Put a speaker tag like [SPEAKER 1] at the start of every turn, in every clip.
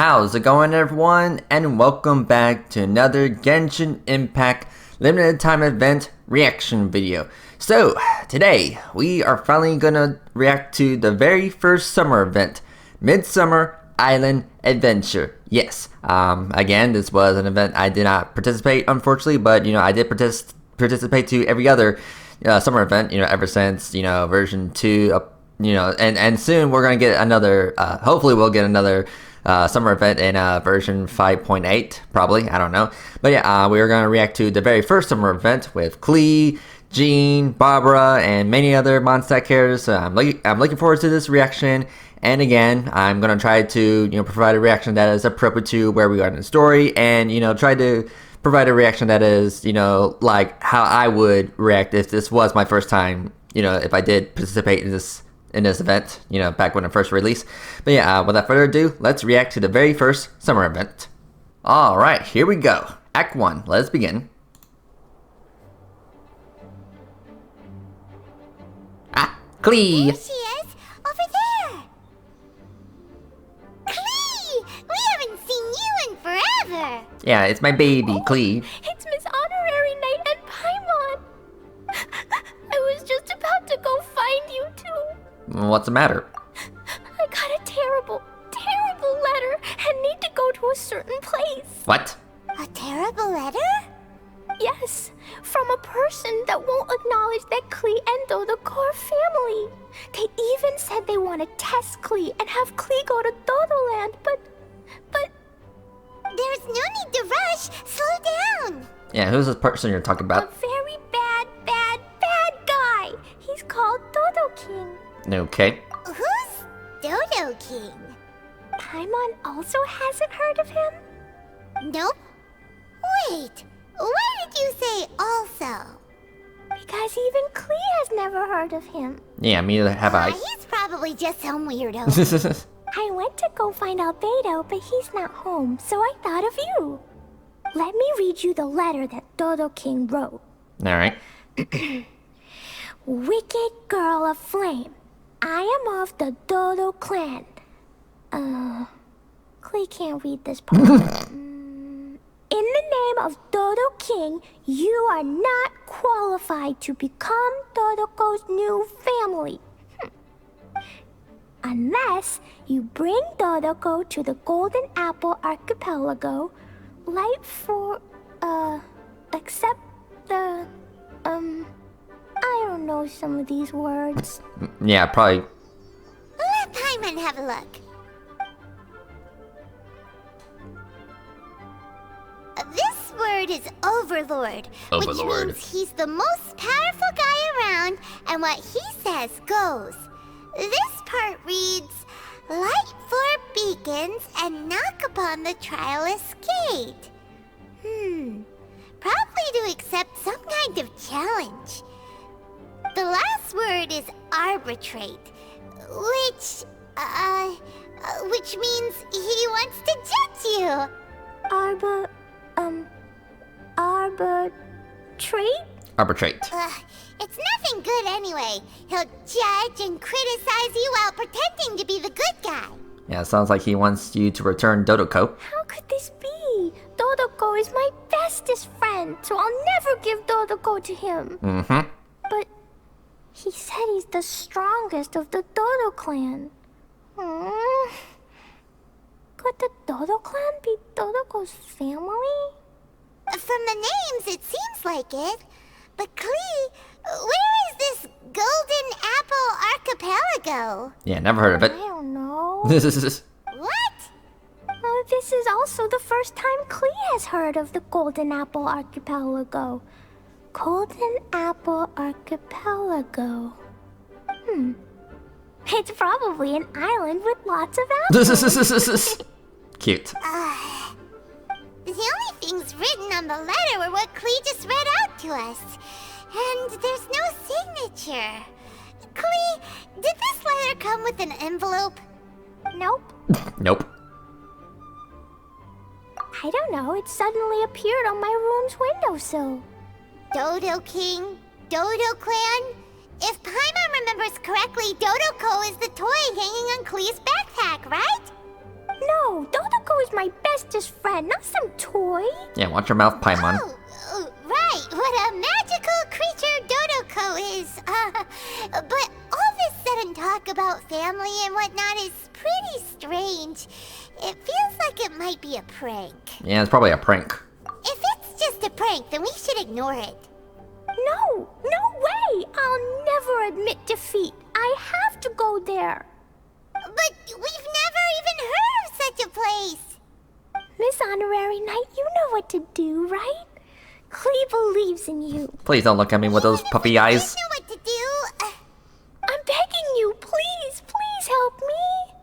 [SPEAKER 1] How's it going, everyone? And welcome back to another Genshin Impact limited time event reaction video. So, today we are finally gonna react to the very first summer event, Midsummer Island Adventure. Yes, again, this was an event I did not participate, unfortunately, but I did participate to every other summer event, ever since, version 2, and soon we're gonna get another, hopefully we'll get another summer event in version 5.8, probably, I don't know. But yeah, we are going to react to the very first summer event with Klee, Jean, Barbara, and many other Mondstadt characters. I'm looking forward to this reaction. And again, I'm going to try to provide a reaction that is appropriate to where we are in the story, and try to provide a reaction that is like how I would react if this was my first time, if I did participate in this event, back when it first released. But yeah, without further ado, let's react to the very first summer event. Alright, here we go. Act 1, let's begin. Klee!
[SPEAKER 2] There she is! Over there! Klee! We haven't seen you in forever!
[SPEAKER 1] Yeah, it's my baby, Klee.
[SPEAKER 3] It's Miss Honorary Knight and Paimon! I was just about to go find you two.
[SPEAKER 1] What's the matter?
[SPEAKER 3] I got a terrible, terrible letter and need to go to a certain place.
[SPEAKER 1] What?
[SPEAKER 2] A terrible letter?
[SPEAKER 3] Yes, from a person that won't acknowledge that Klee and Dodoco are family. They even said they want to test Klee and have Klee go to Dodoland, but...
[SPEAKER 2] There's no need to rush. Slow down.
[SPEAKER 1] Yeah, who's this person you're talking
[SPEAKER 3] A
[SPEAKER 1] about?
[SPEAKER 3] very bad guy. He's called Dodo King.
[SPEAKER 1] Okay.
[SPEAKER 2] Who's Dodo King?
[SPEAKER 3] Paimon also hasn't heard of him?
[SPEAKER 2] Nope. Wait, why did you say also?
[SPEAKER 3] Because even Klee has never heard of him.
[SPEAKER 1] Yeah, me neither have I.
[SPEAKER 2] He's probably just some weirdo.
[SPEAKER 3] I went to go find Albedo, but he's not home, so I thought of you. Let me read you the letter that Dodo King wrote.
[SPEAKER 1] Alright.
[SPEAKER 3] Wicked girl of flame, I am of the Dodo clan. Klee can't read this part. In the name of Dodo King, you are not qualified to become Dodoco's new family. Unless you bring Dodoco to the Golden Apple Archipelago, except the, I don't know some of these words.
[SPEAKER 1] Yeah, probably.
[SPEAKER 2] Let Paimon have a look. This word is Overlord, which means he's the most powerful guy around, and what he says goes. This part reads, light 4 beacons and knock upon the trialist gate. Probably to accept some kind of challenge. The last word is arbitrate, which means he wants to judge you.
[SPEAKER 3] Arbitrate?
[SPEAKER 1] Arbitrate.
[SPEAKER 2] It's nothing good anyway. He'll judge and criticize you while pretending to be the good guy.
[SPEAKER 1] Yeah, sounds like he wants you to return Dodoco.
[SPEAKER 3] How could this be? Dodoco is my bestest friend, so I'll never give Dodoco to him. But he said he's the strongest of the Dodo clan. Could the Dodo clan be Dodoco's family?
[SPEAKER 2] From the names, it seems like it. But Klee, where is this Golden Apple Archipelago?
[SPEAKER 1] Yeah, never heard of it.
[SPEAKER 3] I don't know.
[SPEAKER 1] This is...
[SPEAKER 2] What?
[SPEAKER 3] This is also the first time Klee has heard of the Golden Apple Archipelago. Golden Apple Archipelago. It's probably an island with lots of apples.
[SPEAKER 1] Cute.
[SPEAKER 2] The only things written on the letter were what Klee just read out to us. And there's no signature. Klee, did this letter come with an envelope?
[SPEAKER 3] Nope.
[SPEAKER 1] Nope.
[SPEAKER 3] I don't know, it suddenly appeared on my room's windowsill.
[SPEAKER 2] Dodo King, Dodo Clan. If Paimon remembers correctly, Dodoco is the toy hanging on Klee's backpack, right?
[SPEAKER 3] No, Dodoco is my bestest friend, not some toy.
[SPEAKER 1] Yeah, watch your mouth, Paimon.
[SPEAKER 2] Oh, right. What a magical creature Dodoko is. But all this sudden talk about family and whatnot is pretty strange. It feels like it might be a prank.
[SPEAKER 1] Yeah, it's probably a prank.
[SPEAKER 2] If it's just a prank, then we should ignore it.
[SPEAKER 3] No way! I'll never admit defeat. I have to go there.
[SPEAKER 2] But we've never even heard of such a place.
[SPEAKER 3] Miss Honorary Knight, you know what to do, right? Klee believes in you.
[SPEAKER 1] Please don't look at me with those puffy eyes.
[SPEAKER 2] I know what to do.
[SPEAKER 3] I'm begging you, please help me.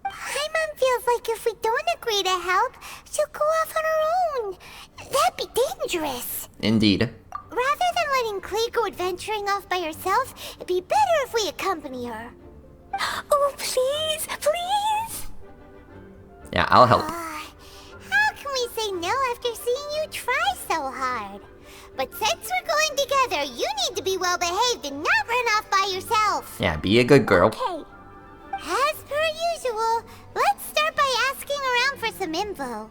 [SPEAKER 2] Paimon feels like if we don't agree to help, she'll go off on her own. That'd be dangerous.
[SPEAKER 1] Indeed.
[SPEAKER 2] Rather than letting Klee go adventuring off by herself, it'd be better if we accompany her.
[SPEAKER 3] Oh, please.
[SPEAKER 1] Yeah, I'll help.
[SPEAKER 2] How can we say no after seeing you try so hard? But since we're going together, you need to be well behaved and not run off by yourself.
[SPEAKER 1] Yeah, be a good girl.
[SPEAKER 3] Okay.
[SPEAKER 2] As per usual, let's start by asking around for some info.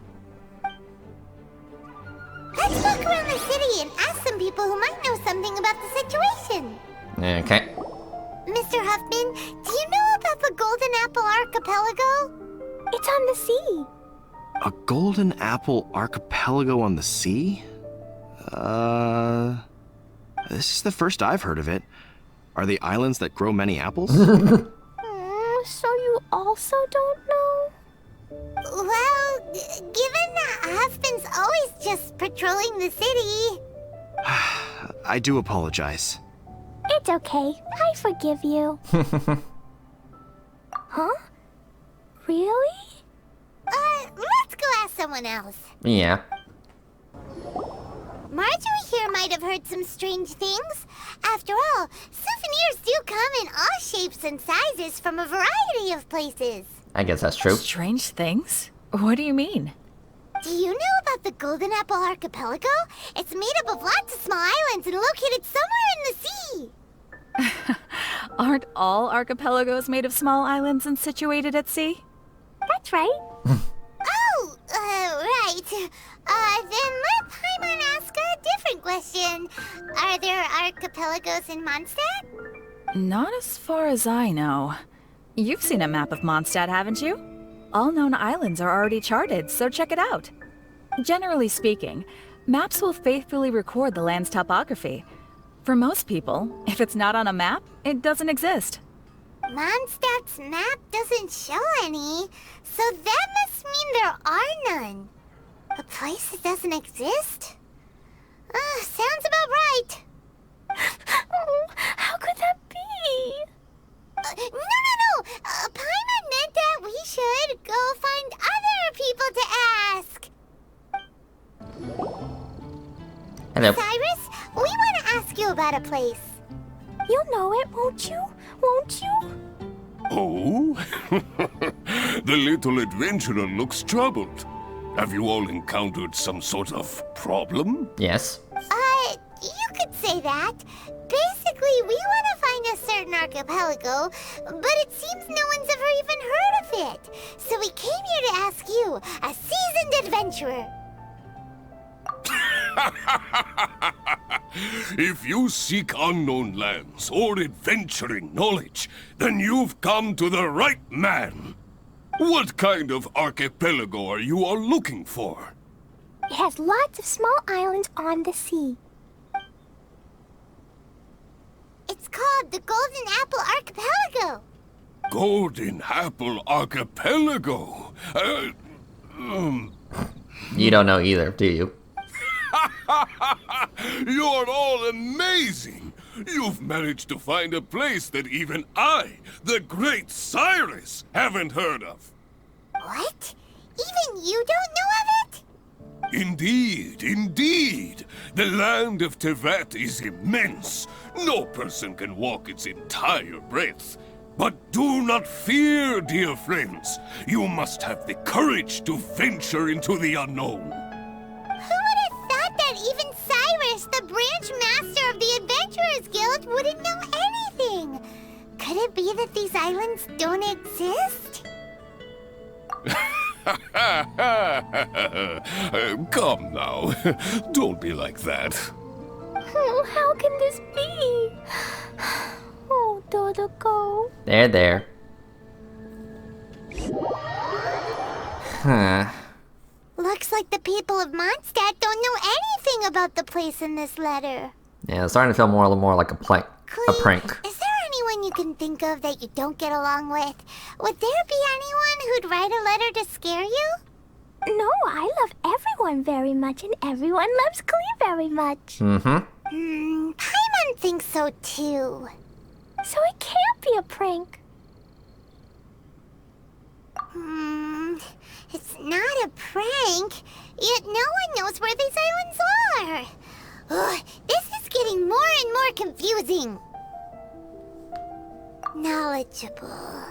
[SPEAKER 2] Let's look around the city and ask some people who might know something about the situation.
[SPEAKER 1] Okay.
[SPEAKER 2] Mr. Huffman, do you know about the Golden Apple Archipelago?
[SPEAKER 3] It's on the sea.
[SPEAKER 4] A golden apple archipelago on the sea? This is the first I've heard of it. Are they islands that grow many apples?
[SPEAKER 3] So you also don't know?
[SPEAKER 2] Well, given that Huffman's always just patrolling the city...
[SPEAKER 4] I do apologize.
[SPEAKER 3] It's okay. I forgive you. Huh? Really?
[SPEAKER 2] Let's go ask someone else.
[SPEAKER 1] Yeah.
[SPEAKER 2] Marjorie here might have heard some strange things. After all, souvenirs do come in all shapes and sizes from a variety of places.
[SPEAKER 1] I guess that's true.
[SPEAKER 5] Strange things? What do you mean?
[SPEAKER 2] Do you know about the Golden Apple Archipelago? It's made up of lots of small islands and located somewhere in the sea.
[SPEAKER 5] Aren't all archipelagos made of small islands and situated at sea?
[SPEAKER 3] That's right.
[SPEAKER 2] Oh, right. Then let Paimon ask a different question. Are there archipelagos in Mondstadt?
[SPEAKER 5] Not as far as I know. You've seen a map of Mondstadt, haven't you? All known islands are already charted, so check it out. Generally speaking, maps will faithfully record the land's topography. For most people, if it's not on a map, it doesn't exist.
[SPEAKER 2] Mondstadt's map doesn't show any, so that must mean there are none. A place that doesn't exist? Sounds about right.
[SPEAKER 3] How could that be?
[SPEAKER 2] No. Paimon meant that we should go find other people to ask.
[SPEAKER 1] Hello.
[SPEAKER 2] Cyrus, we want to ask you about a place.
[SPEAKER 3] You'll know it, won't you? Won't you?
[SPEAKER 6] Oh? The little adventurer looks troubled. Have you all encountered some sort of problem?
[SPEAKER 1] Yes.
[SPEAKER 2] You could say that. Basically, we want to find a certain archipelago, but it seems no one's ever even heard of it. So we came here to ask you, a seasoned adventurer.
[SPEAKER 6] If you seek unknown lands or adventuring knowledge, then you've come to the right man. What kind of archipelago are you all looking for?
[SPEAKER 3] It has lots of small islands on the sea.
[SPEAKER 2] It's called the Golden Apple Archipelago.
[SPEAKER 6] Golden Apple Archipelago?
[SPEAKER 1] You don't know either, do you?
[SPEAKER 6] You're all amazing! You've managed to find a place that even I, the great Cyrus, haven't heard of.
[SPEAKER 2] What? Even you don't know of it?
[SPEAKER 6] Indeed. The land of Tevat is immense. No person can walk its entire breadth. But do not fear, dear friends. You must have the courage to venture into the unknown.
[SPEAKER 2] Who would have thought that even Cyrus, the branch master of the Adventurers Guild, wouldn't know anything? Could it be that these islands don't exist?
[SPEAKER 6] Come now. Don't be like that.
[SPEAKER 3] Oh, how can this be? Oh, Dodoko.
[SPEAKER 1] There. Huh.
[SPEAKER 2] Looks like the people of Mondstadt don't know anything about the place in this letter.
[SPEAKER 1] Yeah, it's starting to feel more and more like a prank.
[SPEAKER 2] Is there anyone you can think of that you don't get along with? Would there be anyone who'd write a letter to scare you?
[SPEAKER 3] No, I love everyone very much, and everyone loves Klee very much.
[SPEAKER 2] Paimon thinks so too.
[SPEAKER 3] So it can't be a prank.
[SPEAKER 2] It's not a prank, yet no one knows where these islands are. Ugh, this is getting more and more confusing. Knowledgeable.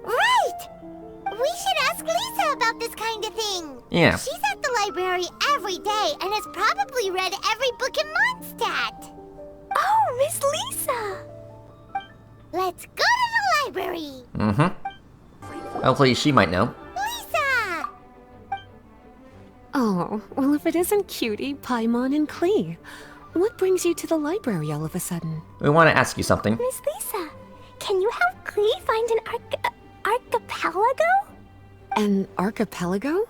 [SPEAKER 2] Right! We should ask Lisa about this kind of thing.
[SPEAKER 1] Yeah.
[SPEAKER 2] She's at the library every day and has probably read every book in Mondstadt.
[SPEAKER 3] Oh, Miss Lisa!
[SPEAKER 2] Let's go to the library.
[SPEAKER 1] Hopefully she might know.
[SPEAKER 2] Lisa!
[SPEAKER 7] Oh, well, if it isn't Cutie, Paimon, and Klee, what brings you to the library all of a sudden?
[SPEAKER 1] We want to ask you something.
[SPEAKER 3] Miss Lisa, can you help Klee find an archipelago?
[SPEAKER 7] An archipelago?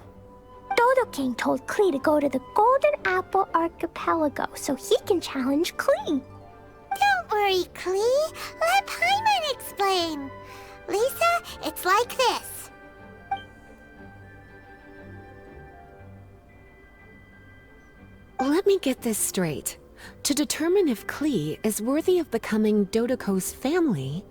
[SPEAKER 3] Dodo King told Klee to go to the Golden Apple Archipelago so he can challenge Klee.
[SPEAKER 2] Don't worry, Klee. Let Paimon explain. Lisa, it's like this.
[SPEAKER 7] Let me get this straight. To determine if Klee is worthy of becoming Dodoko's family,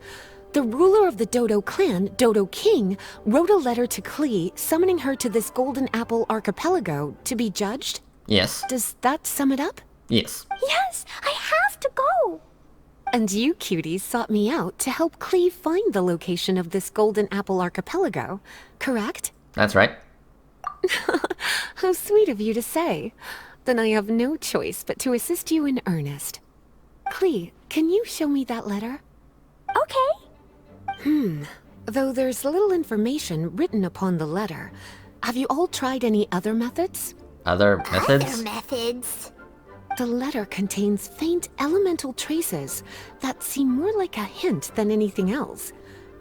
[SPEAKER 7] the ruler of the Dodo clan, Dodo King, wrote a letter to Klee summoning her to this Golden Apple Archipelago to be judged?
[SPEAKER 1] Yes.
[SPEAKER 7] Does that sum it up?
[SPEAKER 1] Yes.
[SPEAKER 3] Yes, I have to go.
[SPEAKER 7] And you cuties sought me out to help Klee find the location of this Golden Apple Archipelago, correct?
[SPEAKER 1] That's right.
[SPEAKER 7] How sweet of you to say. Then I have no choice but to assist you in earnest. Klee, can you show me that letter?
[SPEAKER 3] Okay.
[SPEAKER 7] Though there's little information written upon the letter, have you all tried any other methods?
[SPEAKER 1] Other
[SPEAKER 2] Other
[SPEAKER 1] methods?
[SPEAKER 2] methods.
[SPEAKER 7] The letter contains faint elemental traces that seem more like a hint than anything else.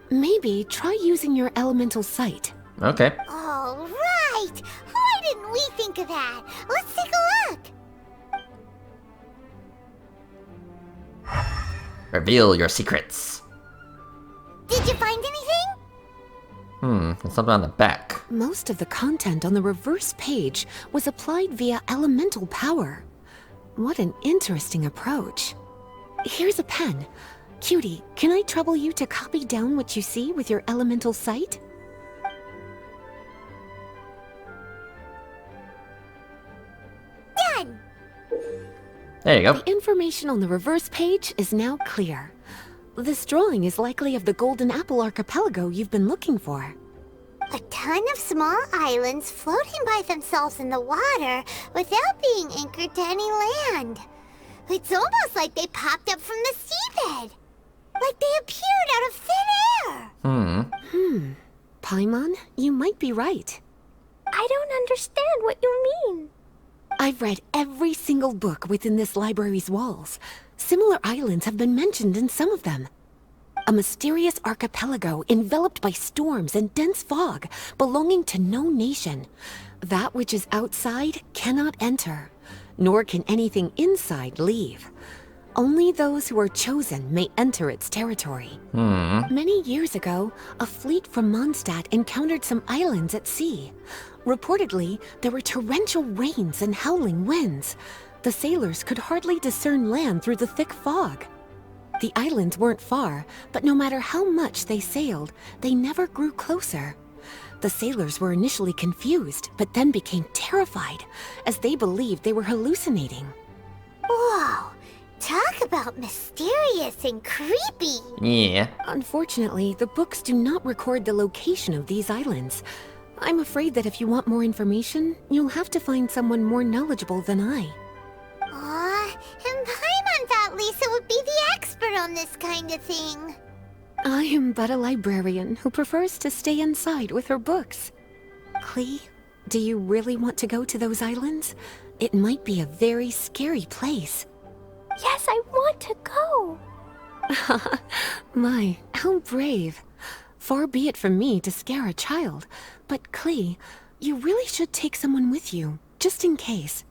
[SPEAKER 7] Maybe try using your elemental sight.
[SPEAKER 1] Okay.
[SPEAKER 2] All right. Why didn't we think of that? Let's take a look.
[SPEAKER 1] Reveal your secrets.
[SPEAKER 2] Did you find anything?
[SPEAKER 1] There's something on the back.
[SPEAKER 7] Most of the content on the reverse page was applied via elemental power. What an interesting approach. Here's a pen. Cutie, can I trouble you to copy down what you see with your elemental sight?
[SPEAKER 2] Done.
[SPEAKER 1] There you go.
[SPEAKER 7] The information on the reverse page is now clear. This drawing is likely of the Golden Apple Archipelago you've been looking for.
[SPEAKER 2] A ton of small islands floating by themselves in the water without being anchored to any land. It's almost like they popped up from the seabed. Like they appeared out of thin air.
[SPEAKER 7] Paimon, you might be right.
[SPEAKER 3] I don't understand what you mean.
[SPEAKER 7] I've read every single book within this library's walls. Similar islands have been mentioned in some of them. A mysterious archipelago enveloped by storms and dense fog, belonging to no nation. That which is outside cannot enter, nor can anything inside leave. Only those who are chosen may enter its territory. Many years ago, a fleet from Mondstadt encountered some islands at sea. Reportedly, there were torrential rains and howling winds. The sailors could hardly discern land through the thick fog. The islands weren't far, but no matter how much they sailed, they never grew closer. The sailors were initially confused, but then became terrified, as they believed they were hallucinating.
[SPEAKER 2] Whoa. Talk about mysterious and creepy.
[SPEAKER 1] Yeah.
[SPEAKER 7] Unfortunately, the books do not record the location of these islands. I'm afraid that if you want more information, you'll have to find someone more knowledgeable than I.
[SPEAKER 2] Aw, and Paimon thought Lisa would be the expert on this kind of thing.
[SPEAKER 7] I am but a librarian who prefers to stay inside with her books. Klee, do you really want to go to those islands? It might be a very scary place.
[SPEAKER 3] Yes, I want to go.
[SPEAKER 7] My, how brave. Far be it from me to scare a child, but Klee, you really should take someone with you, just in case.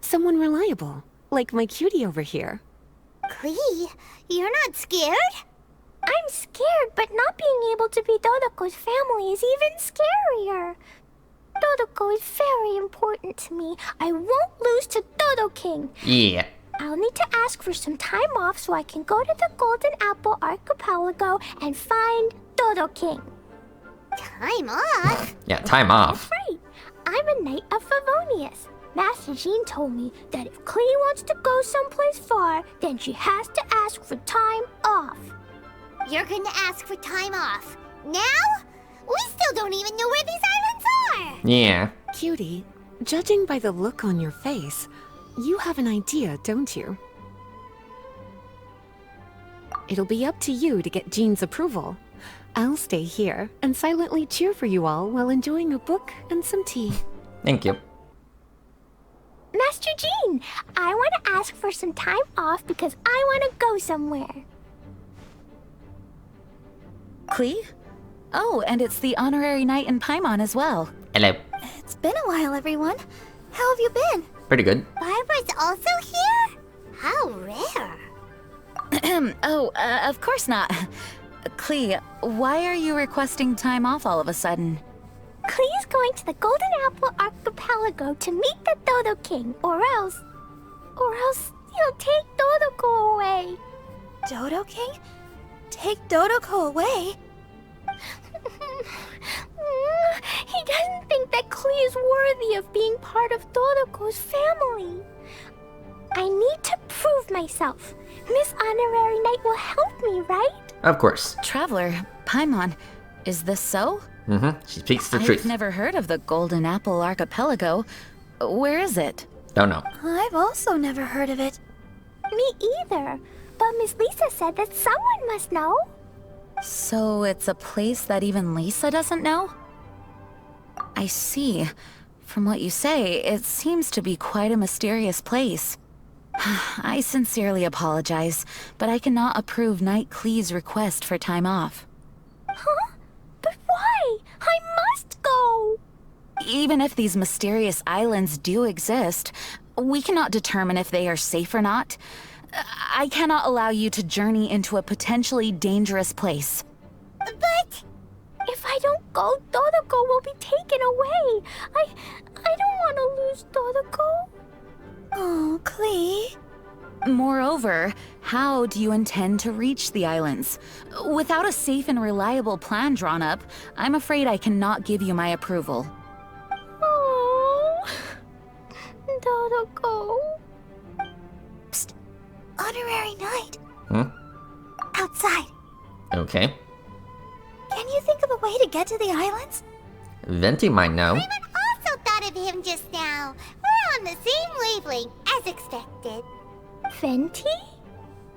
[SPEAKER 7] Someone reliable, like my cutie over here.
[SPEAKER 2] Klee, you're not scared?
[SPEAKER 3] I'm scared, but not being able to be Dodoko's family is even scarier. Dodoko is very important to me. I won't lose to Dodo King.
[SPEAKER 1] Yeah.
[SPEAKER 3] I'll need to ask for some time off so I can go to the Golden Apple Archipelago and find Dodo King.
[SPEAKER 2] Time off?
[SPEAKER 1] Yeah, time off.
[SPEAKER 3] That's right. I'm a Knight of Favonius. Master Jean told me that if Klee wants to go someplace far, then she has to ask for time off.
[SPEAKER 2] You're gonna ask for time off. Now? We still don't even know where these islands are!
[SPEAKER 1] Yeah.
[SPEAKER 7] Cutie, judging by the look on your face, you have an idea, don't you? It'll be up to you to get Jean's approval. I'll stay here and silently cheer for you all while enjoying a book and some tea.
[SPEAKER 1] Thank you.
[SPEAKER 3] Master Jean, I want to ask for some time off because I want to go somewhere.
[SPEAKER 5] Klee? Oh, and it's the honorary knight in Paimon as well.
[SPEAKER 1] Hello.
[SPEAKER 3] It's been a while, everyone. How have you been?
[SPEAKER 1] Pretty good.
[SPEAKER 2] Barbara's also here? How rare.
[SPEAKER 5] Of course not. Klee, why are you requesting time off all of a sudden?
[SPEAKER 3] Klee's going to the Golden Apple Archipelago to meet the Dodo King, or else he'll take Dodoko away. Dodo King? Take Dodoko away? He doesn't think that Klee is worthy of being part of Dodoko's family. I need to prove myself. Miss Honorary Knight will help me, right?
[SPEAKER 1] Of course.
[SPEAKER 5] Traveler, Paimon, is this so?
[SPEAKER 1] She speaks the truth.
[SPEAKER 5] I've never heard of the Golden Apple Archipelago. Where is it?
[SPEAKER 1] Don't know.
[SPEAKER 3] I've also never heard of it. Me either. But Miss Lisa said that someone must know.
[SPEAKER 5] So it's a place that even Lisa doesn't know? I see. From what you say, it seems to be quite a mysterious place. I sincerely apologize, but I cannot approve Knight Klee's request for time off.
[SPEAKER 3] Huh? But why? I must go!
[SPEAKER 5] Even if these mysterious islands do exist, we cannot determine if they are safe or not. I cannot allow you to journey into a potentially dangerous place.
[SPEAKER 2] But...
[SPEAKER 3] if I don't go, Dodoko will be taken away. I don't want to lose Dodoko. Oh, Klee.
[SPEAKER 5] Moreover, how do you intend to reach the islands? Without a safe and reliable plan drawn up, I'm afraid I cannot give you my approval.
[SPEAKER 3] Oh, Dodoko. Psst. Honorary Knight. Outside.
[SPEAKER 1] Okay.
[SPEAKER 3] Can you think of a way to get to the islands?
[SPEAKER 1] Venti might know.
[SPEAKER 2] Raymond also thought of him just now. We're on the same wavelength, as expected.
[SPEAKER 3] Venti?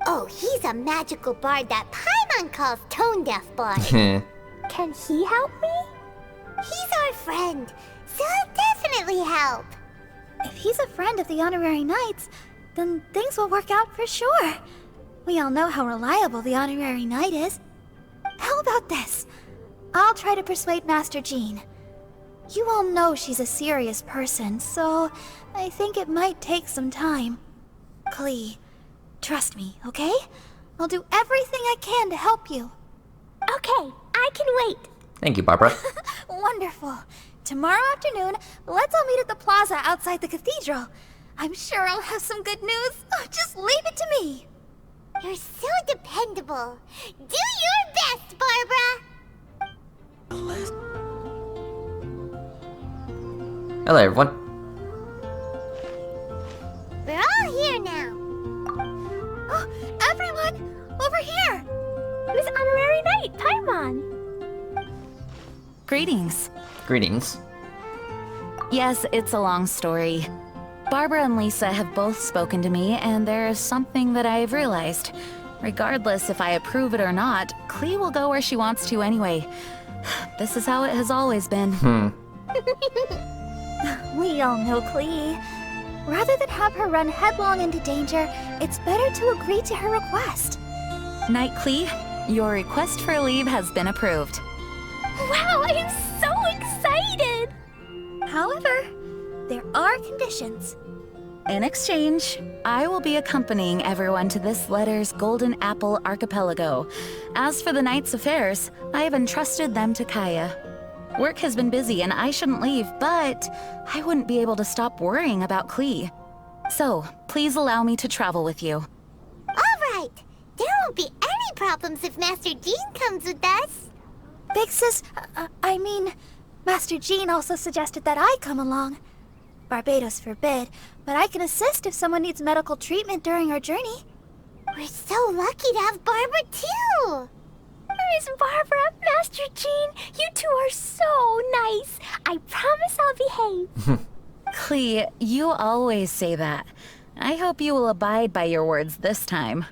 [SPEAKER 2] Oh, he's a magical bard that Paimon calls Tone Deaf Bard.
[SPEAKER 3] Can he help me?
[SPEAKER 2] He's our friend, so he'll definitely help.
[SPEAKER 3] If he's a friend of the Honorary Knights, then things will work out for sure. We all know how reliable the Honorary Knight is. How about this? I'll try to persuade Master Jean. You all know she's a serious person, so I think it might take some time. Klee, trust me, okay? I'll do everything I can to help you. Okay, I can wait.
[SPEAKER 1] Thank you, Barbara.
[SPEAKER 3] Wonderful. Tomorrow afternoon, let's all meet at the plaza outside the cathedral. I'm sure I'll have some good news. Oh, just leave it to me.
[SPEAKER 2] You're so dependable. Do your best, Barbara.
[SPEAKER 1] Hello, everyone.
[SPEAKER 2] We're all here now.
[SPEAKER 3] Oh, everyone, over here. Miss Honorary Knight, Paimon.
[SPEAKER 5] Greetings.
[SPEAKER 1] Greetings.
[SPEAKER 5] Yes, it's a long story. Barbara and Lisa have both spoken to me, and there is something that I've realized. Regardless if I approve it or not, Klee will go where she wants to anyway. This is how it has always been.
[SPEAKER 3] We all know Klee. Rather than have her run headlong into danger, it's better to agree to her request.
[SPEAKER 5] Knight Klee, your request for leave has been approved.
[SPEAKER 3] Wow, I'm so excited! However, there are conditions.
[SPEAKER 5] In exchange, I will be accompanying everyone to this letter's Golden Apple Archipelago. As for the Knight's affairs, I have entrusted them to Kaya. Work has been busy and I shouldn't leave, but I wouldn't be able to stop worrying about Klee. So, please allow me to travel with you.
[SPEAKER 2] Alright! There won't be any problems if Master Jean comes with us.
[SPEAKER 3] Big Sis, Master Jean also suggested that I come along. Barbados forbid, but I can assist if someone needs medical treatment during our journey.
[SPEAKER 2] We're so lucky to have Barbara too!
[SPEAKER 3] Miss Barbara, Master Jean, you two are so nice. I promise I'll behave.
[SPEAKER 5] Klee, you always say that. I hope you will abide by your words this time.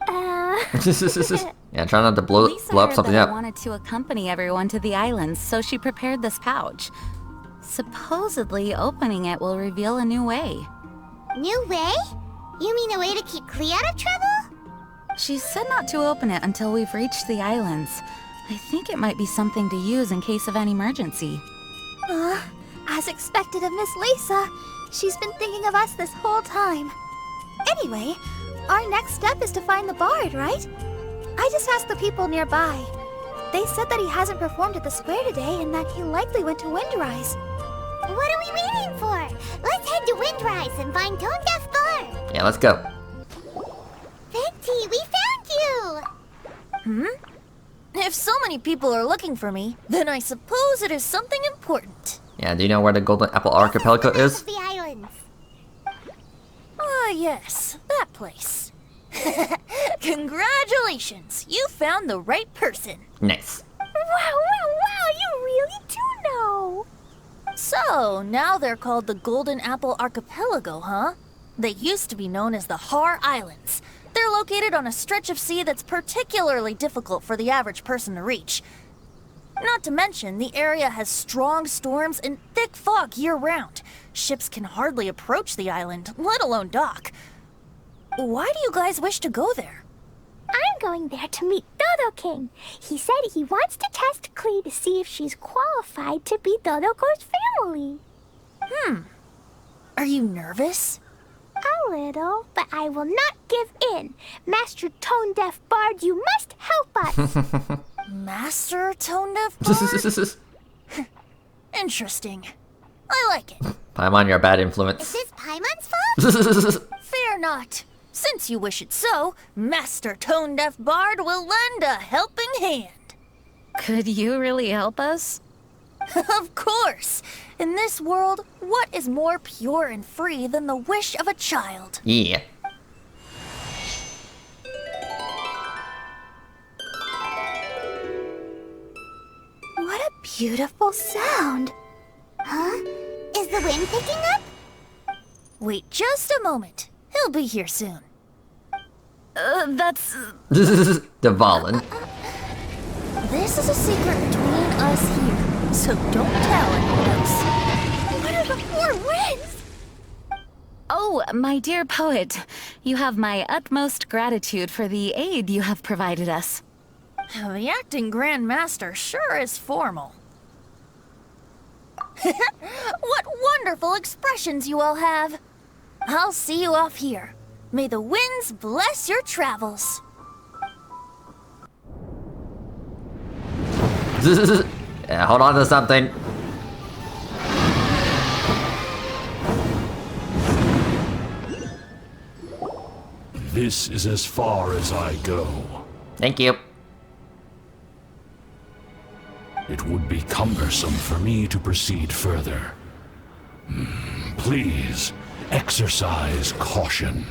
[SPEAKER 1] Yeah, try not to blow
[SPEAKER 5] Lisa
[SPEAKER 1] up
[SPEAKER 5] heard
[SPEAKER 1] something
[SPEAKER 5] that
[SPEAKER 1] up.
[SPEAKER 5] I wanted to accompany everyone to the islands, so she prepared this pouch. Supposedly, opening it will reveal a new way.
[SPEAKER 2] New way? You mean a way to keep Klee out of trouble?
[SPEAKER 5] She said not to open it until we've reached the islands. I think it might be something to use in case of an emergency.
[SPEAKER 3] As expected of Miss Lisa, she's been thinking of us this whole time. Anyway, our next step is to find the bard, right? I just asked the people nearby. They said that he hasn't performed at the square today and that he likely went to Windrise.
[SPEAKER 2] What are we waiting for? Let's head to Windrise and find Tone Deaf Bard.
[SPEAKER 1] Yeah, let's go.
[SPEAKER 2] Venti, we found you!
[SPEAKER 8] If so many people are looking for me, then I suppose it is something important.
[SPEAKER 1] Yeah, do you know where the Golden Apple Archipelago is?
[SPEAKER 2] The islands.
[SPEAKER 8] Ah, yes, that place. Congratulations, you found the right person.
[SPEAKER 1] Nice.
[SPEAKER 3] Wow, you really do know.
[SPEAKER 8] So, now they're called the Golden Apple Archipelago, huh? They used to be known as the Har Islands. They're located on a stretch of sea that's particularly difficult for the average person to reach. Not to mention, the area has strong storms and thick fog year-round. Ships can hardly approach the island, let alone dock. Why do you guys wish to go there?
[SPEAKER 3] I'm going there to meet Dodo King. He said he wants to test Klee to see if she's qualified to be Dodoko's family.
[SPEAKER 8] Are you nervous?
[SPEAKER 3] A little, but I will not give in. Master Tone Deaf Bard, you must help us.
[SPEAKER 8] Master Tone Deaf Bard? Interesting. I like it.
[SPEAKER 1] Paimon, you're a bad
[SPEAKER 2] Is
[SPEAKER 1] influence.
[SPEAKER 2] this Paimon's fault?
[SPEAKER 8] Fear not. Since you wish it so, Master Tone Deaf Bard will lend a helping hand.
[SPEAKER 5] Could you really help us?
[SPEAKER 8] Of course! In this world, what is more pure and free than the wish of a child?
[SPEAKER 1] Yeah.
[SPEAKER 3] What a beautiful sound.
[SPEAKER 2] Huh? Is the wind picking up?
[SPEAKER 8] Wait just a moment. He'll be here soon.
[SPEAKER 5] That's...
[SPEAKER 1] Devalin.
[SPEAKER 8] This is a secret between us here, so don't tell anyone else.
[SPEAKER 3] What are the four winds?
[SPEAKER 5] Oh, my dear poet, you have my utmost gratitude for the aid you have provided us.
[SPEAKER 8] The acting Grand Master sure is formal. What wonderful expressions you all have. I'll see you off here. May the winds bless your travels.
[SPEAKER 1] Yeah, hold on to something.
[SPEAKER 6] This is as far as I go.
[SPEAKER 1] Thank you.
[SPEAKER 6] It would be cumbersome for me to proceed further. Please, exercise caution.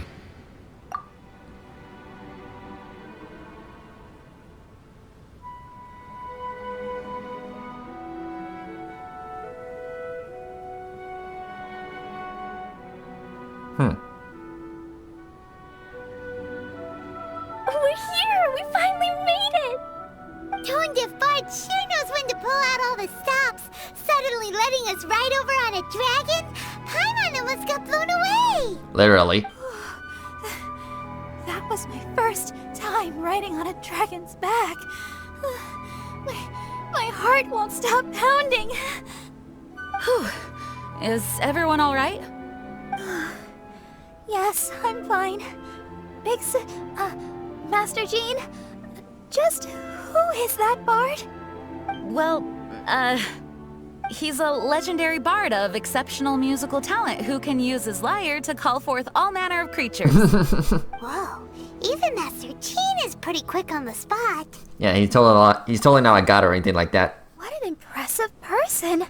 [SPEAKER 3] We're here! We finally made it!
[SPEAKER 2] Tone Deaf Bard sure knows when to pull out all the stops, suddenly letting dragon, Paimon almost got blown away!
[SPEAKER 1] Literally.
[SPEAKER 3] That was my first time riding on a dragon's back. My heart won't stop pounding.
[SPEAKER 5] Whew. Is everyone all right?
[SPEAKER 3] Yes, I'm fine. Master Jean, just who is that bard?
[SPEAKER 5] Well, he's a legendary bard of exceptional musical talent who can use his lyre to call forth all manner of creatures.
[SPEAKER 2] Whoa, even Master Jean is pretty quick on the spot.
[SPEAKER 1] Yeah, he's totally not a god or anything like that.
[SPEAKER 3] What an impressive person.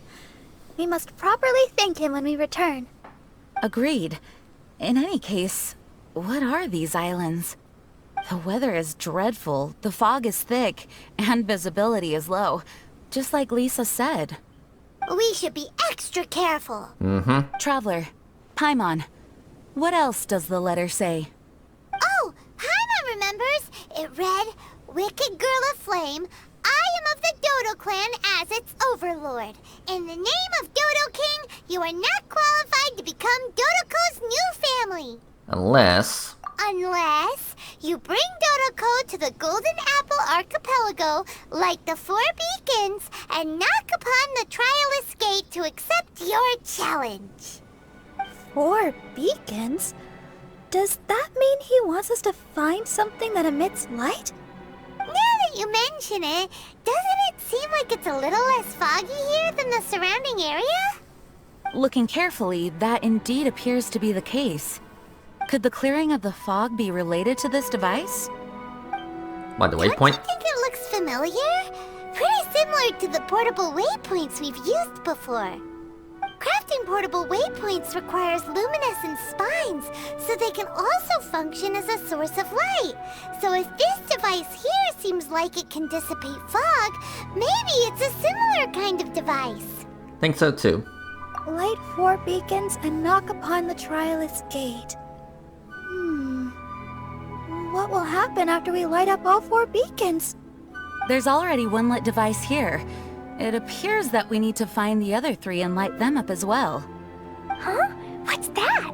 [SPEAKER 3] We must properly thank him when we return.
[SPEAKER 5] Agreed. In any case, what are these islands? The weather is dreadful, the fog is thick, and visibility is low, just like Lisa said.
[SPEAKER 2] We should be extra careful.
[SPEAKER 5] Traveler, Paimon, what else does the letter say?
[SPEAKER 2] Oh, Paimon remembers. It read, Wicked Girl of Flame, I am of the Dodo clan as its overlord. In the name of Dodo King, you are not qualified to become Dodoko's new family.
[SPEAKER 1] Unless
[SPEAKER 2] you bring Dodoko to the Golden Apple Archipelago, light the 4 beacons, and knock upon the Trialist Gate to accept your challenge.
[SPEAKER 3] 4 beacons? Does that mean he wants us to find something that emits light?
[SPEAKER 2] Now that you mention it, doesn't it seem like it's a little less foggy here than the surrounding area?
[SPEAKER 5] Looking carefully, that indeed appears to be the case. Could the clearing of the fog be related to this device?
[SPEAKER 1] what, the
[SPEAKER 2] Don't you
[SPEAKER 1] waypoint?
[SPEAKER 2] think it looks familiar? Pretty similar to the portable waypoints we've used before. Crafting portable waypoints requires luminescent spines, so they can also function as a source of light. So if this device here seems like it can dissipate fog, maybe it's a similar kind of device.
[SPEAKER 1] Think so too.
[SPEAKER 3] Light 4 beacons and knock upon the Trialist Gate. What will happen after we light up all 4 beacons?
[SPEAKER 5] There's already one lit device here. It appears that we need to find the other 3 and light them up as well.
[SPEAKER 3] Huh? What's that?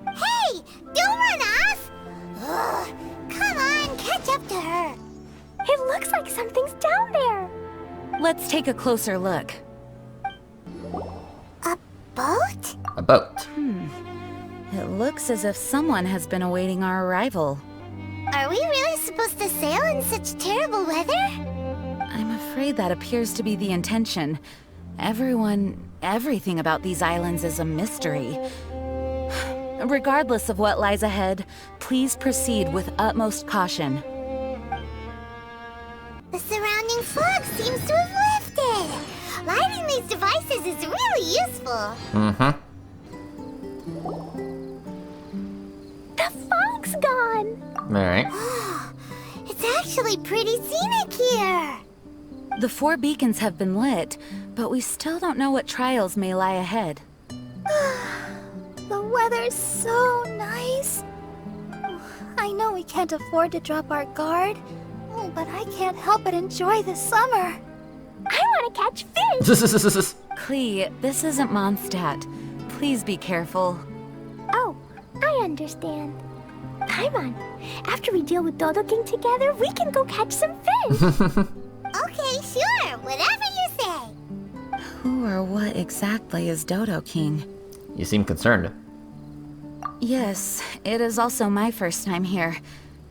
[SPEAKER 2] Hey, don't run off! Ugh, come on, catch up to her.
[SPEAKER 3] It looks like something's down there.
[SPEAKER 5] Let's take a closer look.
[SPEAKER 2] A boat?
[SPEAKER 1] A boat.
[SPEAKER 5] It looks as if someone has been awaiting our arrival.
[SPEAKER 2] Are we really supposed to sail in such terrible weather?
[SPEAKER 5] I'm afraid that appears to be the intention. Everything about these islands is a mystery. Regardless of what lies ahead, please proceed with utmost caution.
[SPEAKER 2] The surrounding fog seems to have lifted. Lighting these devices is really useful.
[SPEAKER 3] The fog's gone.
[SPEAKER 1] Alright.
[SPEAKER 2] It's actually pretty scenic here.
[SPEAKER 5] The 4 beacons have been lit, but we still don't know what trials may lie ahead.
[SPEAKER 3] The weather's so nice. I know we can't afford to drop our guard, but I can't help but enjoy the summer. I want to catch fish.
[SPEAKER 5] Klee, this isn't Mondstadt. Please be careful.
[SPEAKER 3] Oh, I understand. Paimon, after we deal with Dodo King together, we can go catch some fish.
[SPEAKER 2] Okay, sure, whatever you say.
[SPEAKER 5] Who or what exactly is Dodo King?
[SPEAKER 1] You seem concerned.
[SPEAKER 5] Yes, it is also my first time here.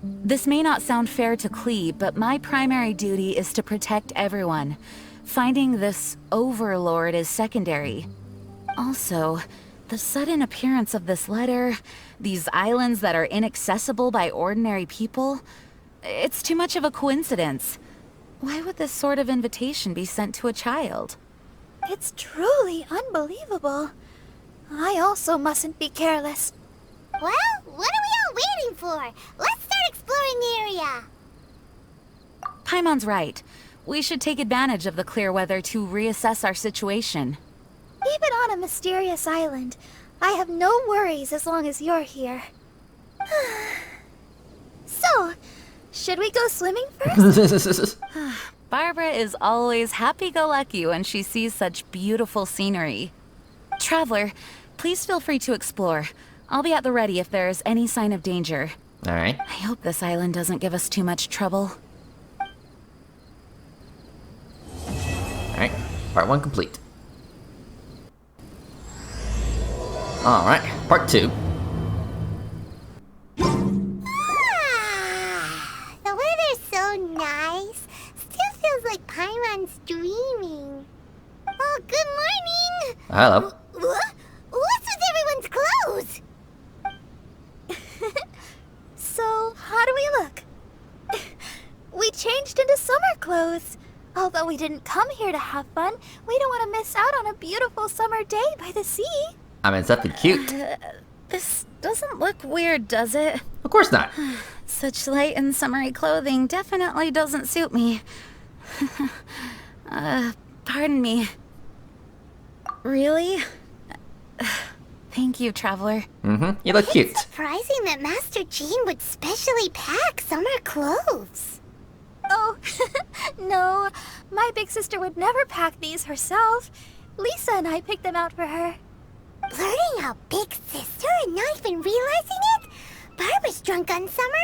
[SPEAKER 5] This may not sound fair to Klee, but my primary duty is to protect everyone. Finding this overlord is secondary. Also, the sudden appearance of this letter, these islands that are inaccessible by ordinary people, it's too much of a coincidence. Why would this sort of invitation be sent to a child?
[SPEAKER 3] It's truly unbelievable. I also mustn't be careless.
[SPEAKER 2] Well, what are we all waiting for? Let's start exploring the area.
[SPEAKER 5] Paimon's right. We should take advantage of the clear weather to reassess our situation.
[SPEAKER 3] Even on a mysterious island, I have no worries as long as you're here. So, should we go swimming first?
[SPEAKER 5] Barbara is always happy-go-lucky when she sees such beautiful scenery. Traveler, please feel free to explore. I'll be at the ready if there's any sign of danger.
[SPEAKER 1] Alright.
[SPEAKER 5] I hope this island doesn't give us too much trouble.
[SPEAKER 1] Alright, part 1 complete. Alright, part 2.
[SPEAKER 2] The weather's so nice. Still feels like Paimon's dreaming. Oh, good morning!
[SPEAKER 1] Hello.
[SPEAKER 2] What? What's with everyone's clothes?
[SPEAKER 8] So, how do we look? We changed into summer clothes. Although we didn't come here to have fun, we don't want to miss out on a beautiful summer day by the sea.
[SPEAKER 1] I mean, it's definitely cute.
[SPEAKER 5] This doesn't look weird, does it?
[SPEAKER 1] Of course not.
[SPEAKER 5] Such light and summery clothing definitely doesn't suit me. Pardon me. Really? Thank you, Traveler.
[SPEAKER 1] You look cute.
[SPEAKER 2] It's surprising that Master Jean would specially pack summer clothes.
[SPEAKER 8] Oh, no. My big sister would never pack these herself. Lisa and I picked them out for her.
[SPEAKER 2] Blurting out big sister and not even realizing it? Barbara's drunk on summer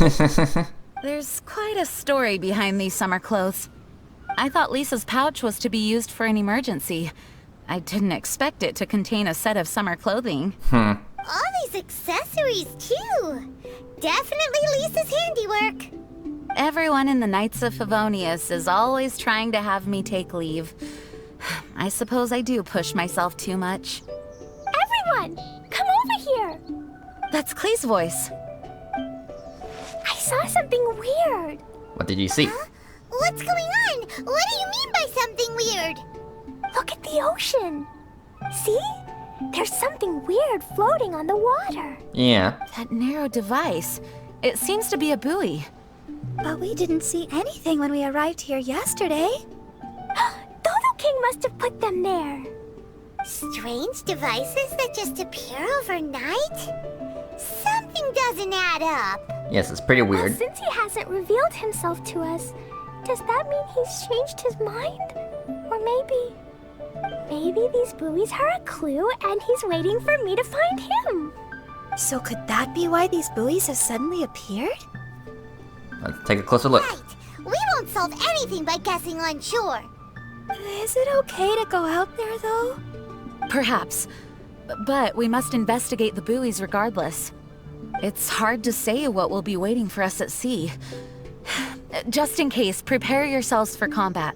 [SPEAKER 2] already?
[SPEAKER 5] There's quite a story behind these summer clothes. I thought Lisa's pouch was to be used for an emergency. I didn't expect it to contain a set of summer clothing.
[SPEAKER 2] All these accessories, too. Definitely Lisa's handiwork.
[SPEAKER 5] Everyone in the Knights of Favonius is always trying to have me take leave. I suppose I do push myself too much.
[SPEAKER 3] Everyone, come over here.
[SPEAKER 5] That's Clee's voice.
[SPEAKER 3] I saw something weird.
[SPEAKER 1] What did you see?
[SPEAKER 2] Huh? What's going on? What do you mean by something weird?
[SPEAKER 3] Look at the ocean. See? There's something weird floating on the water.
[SPEAKER 1] Yeah.
[SPEAKER 5] That narrow device. It seems to be a buoy.
[SPEAKER 8] But we didn't see anything when we arrived here yesterday.
[SPEAKER 3] Dodo King must have put them there.
[SPEAKER 2] Strange devices that just appear overnight? Something doesn't add up.
[SPEAKER 1] Yes, it's pretty
[SPEAKER 3] Well,
[SPEAKER 1] weird.
[SPEAKER 3] since he hasn't revealed himself to us, does that mean he's changed his mind? Or maybe these buoys are a clue and he's waiting for me to find him.
[SPEAKER 8] So could that be why these buoys have suddenly appeared?
[SPEAKER 1] Let's take a closer look.
[SPEAKER 2] Right. We won't solve anything by guessing on shore.
[SPEAKER 8] Is it okay to go out there, though?
[SPEAKER 5] Perhaps. But we must investigate the buoys regardless. It's hard to say what will be waiting for us at sea. Just in case, prepare yourselves for combat.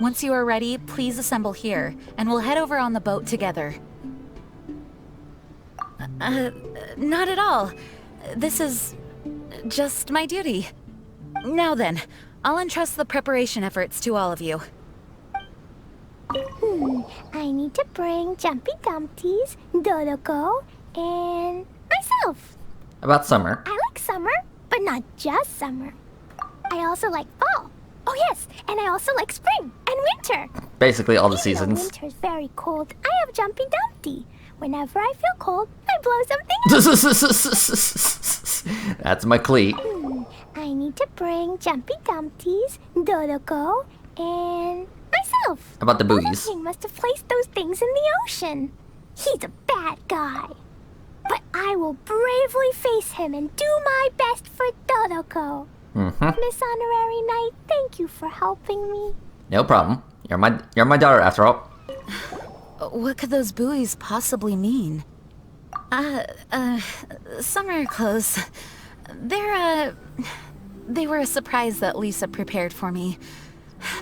[SPEAKER 5] Once you are ready, please assemble here, and we'll head over on the boat together. Not at all. This is just my duty. Now then, I'll entrust the preparation efforts to all of you.
[SPEAKER 3] I need to bring Jumpy Dumpties, Dodoko, and myself.
[SPEAKER 1] About summer.
[SPEAKER 3] I like summer, but not just summer. I also like fall. Oh yes, and I also like spring and winter.
[SPEAKER 1] Basically all the
[SPEAKER 3] Even though
[SPEAKER 1] seasons.
[SPEAKER 3] winter's very cold, I have Jumpy Dumpty. Whenever I feel cold, I blow something up.
[SPEAKER 1] That's my cleat.
[SPEAKER 3] I need to bring Jumpy Dumpties, Dodoko, and myself.
[SPEAKER 1] About the
[SPEAKER 3] Dodo
[SPEAKER 1] buoys.
[SPEAKER 3] King must have placed those things in the ocean. He's a bad guy. But I will bravely face him and do my best for Dodoko. Miss Honorary Knight, thank you for helping me.
[SPEAKER 1] No problem. You're my daughter after all.
[SPEAKER 5] What could those buoys possibly mean? Summer clothes. They were a surprise that Lisa prepared for me.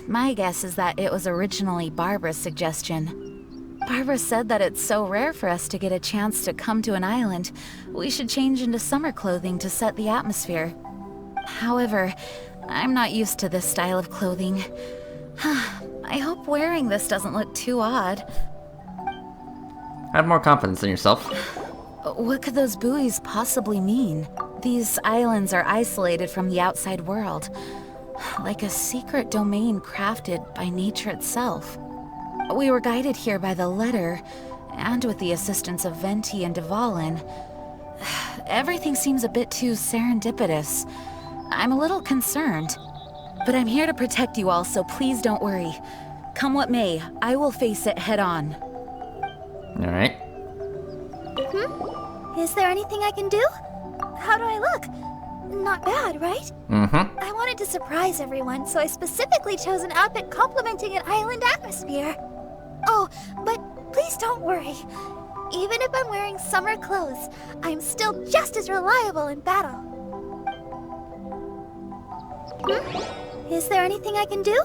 [SPEAKER 5] My guess is that it was originally Barbara's suggestion. Barbara said that it's so rare for us to get a chance to come to an island, we should change into summer clothing to set the atmosphere. However, I'm not used to this style of clothing. I hope wearing this doesn't look too odd.
[SPEAKER 1] Have more confidence in yourself.
[SPEAKER 5] What could those buoys possibly mean? These islands are isolated from the outside world, like a secret domain crafted by nature itself. We were guided here by the letter, and with the assistance of Venti and Dvalin. Everything seems a bit too serendipitous. I'm a little concerned. But I'm here to protect you all, so please don't worry. Come what may, I will face it head on.
[SPEAKER 1] Alright.
[SPEAKER 3] Is there anything I can do? How do I look? Not bad, right? I wanted to surprise everyone, so I specifically chose an outfit complementing an island atmosphere. Oh, but please don't worry. Even if I'm wearing summer clothes, I'm still just as reliable in battle. Is there anything I can do?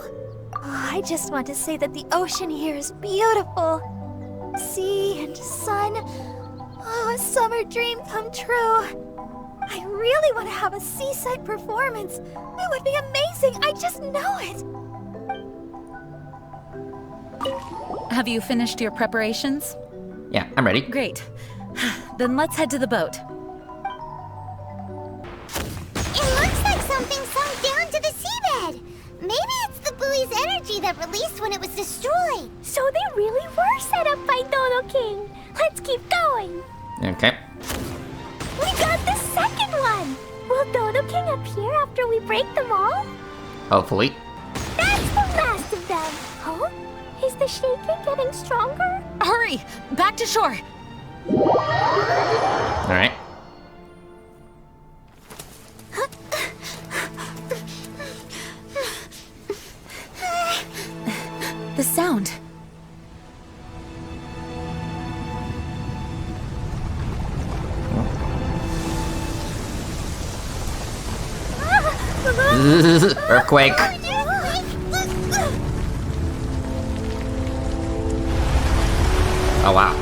[SPEAKER 3] Oh, I just want to say that the ocean here is beautiful. Sea and sun. Oh, a summer dream come true. I really want to have a seaside performance. It would be amazing. I just know it.
[SPEAKER 5] Have you finished your preparations?
[SPEAKER 1] Yeah, I'm ready.
[SPEAKER 5] Great. Then let's head to the boat.
[SPEAKER 2] It looks like something sunk down to the seabed. Maybe it's the buoy's energy that released when it was destroyed.
[SPEAKER 3] So they really were set up by Dodo King. Let's keep going.
[SPEAKER 1] Okay.
[SPEAKER 3] We got the second one. Will Dodo King appear after we break them all?
[SPEAKER 1] Hopefully.
[SPEAKER 3] That's the last of them. Huh? Is the shaking getting stronger?
[SPEAKER 5] Hurry! Back to shore!
[SPEAKER 1] Alright.
[SPEAKER 5] The sound.
[SPEAKER 1] Earthquake. Oh wow.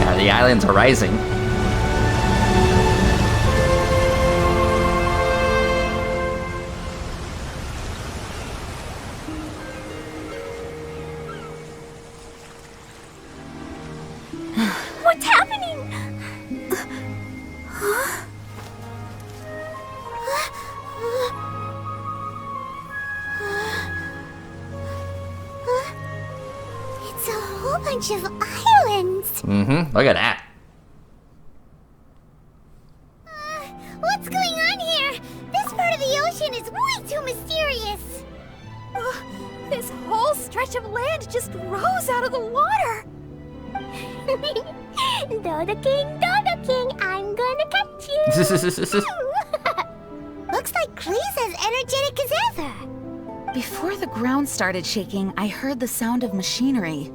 [SPEAKER 1] Yeah, the islands are rising.
[SPEAKER 3] What's happening?
[SPEAKER 2] It's a whole bunch of islands.
[SPEAKER 1] Look at that.
[SPEAKER 2] What's going on here? This part of the ocean is way too mysterious.
[SPEAKER 3] This whole stretch of land just rose out of the water. Dodo King, I'm gonna catch you.
[SPEAKER 2] Looks like Clee's as energetic as ever.
[SPEAKER 5] Before the ground started shaking, I heard the sound of machinery.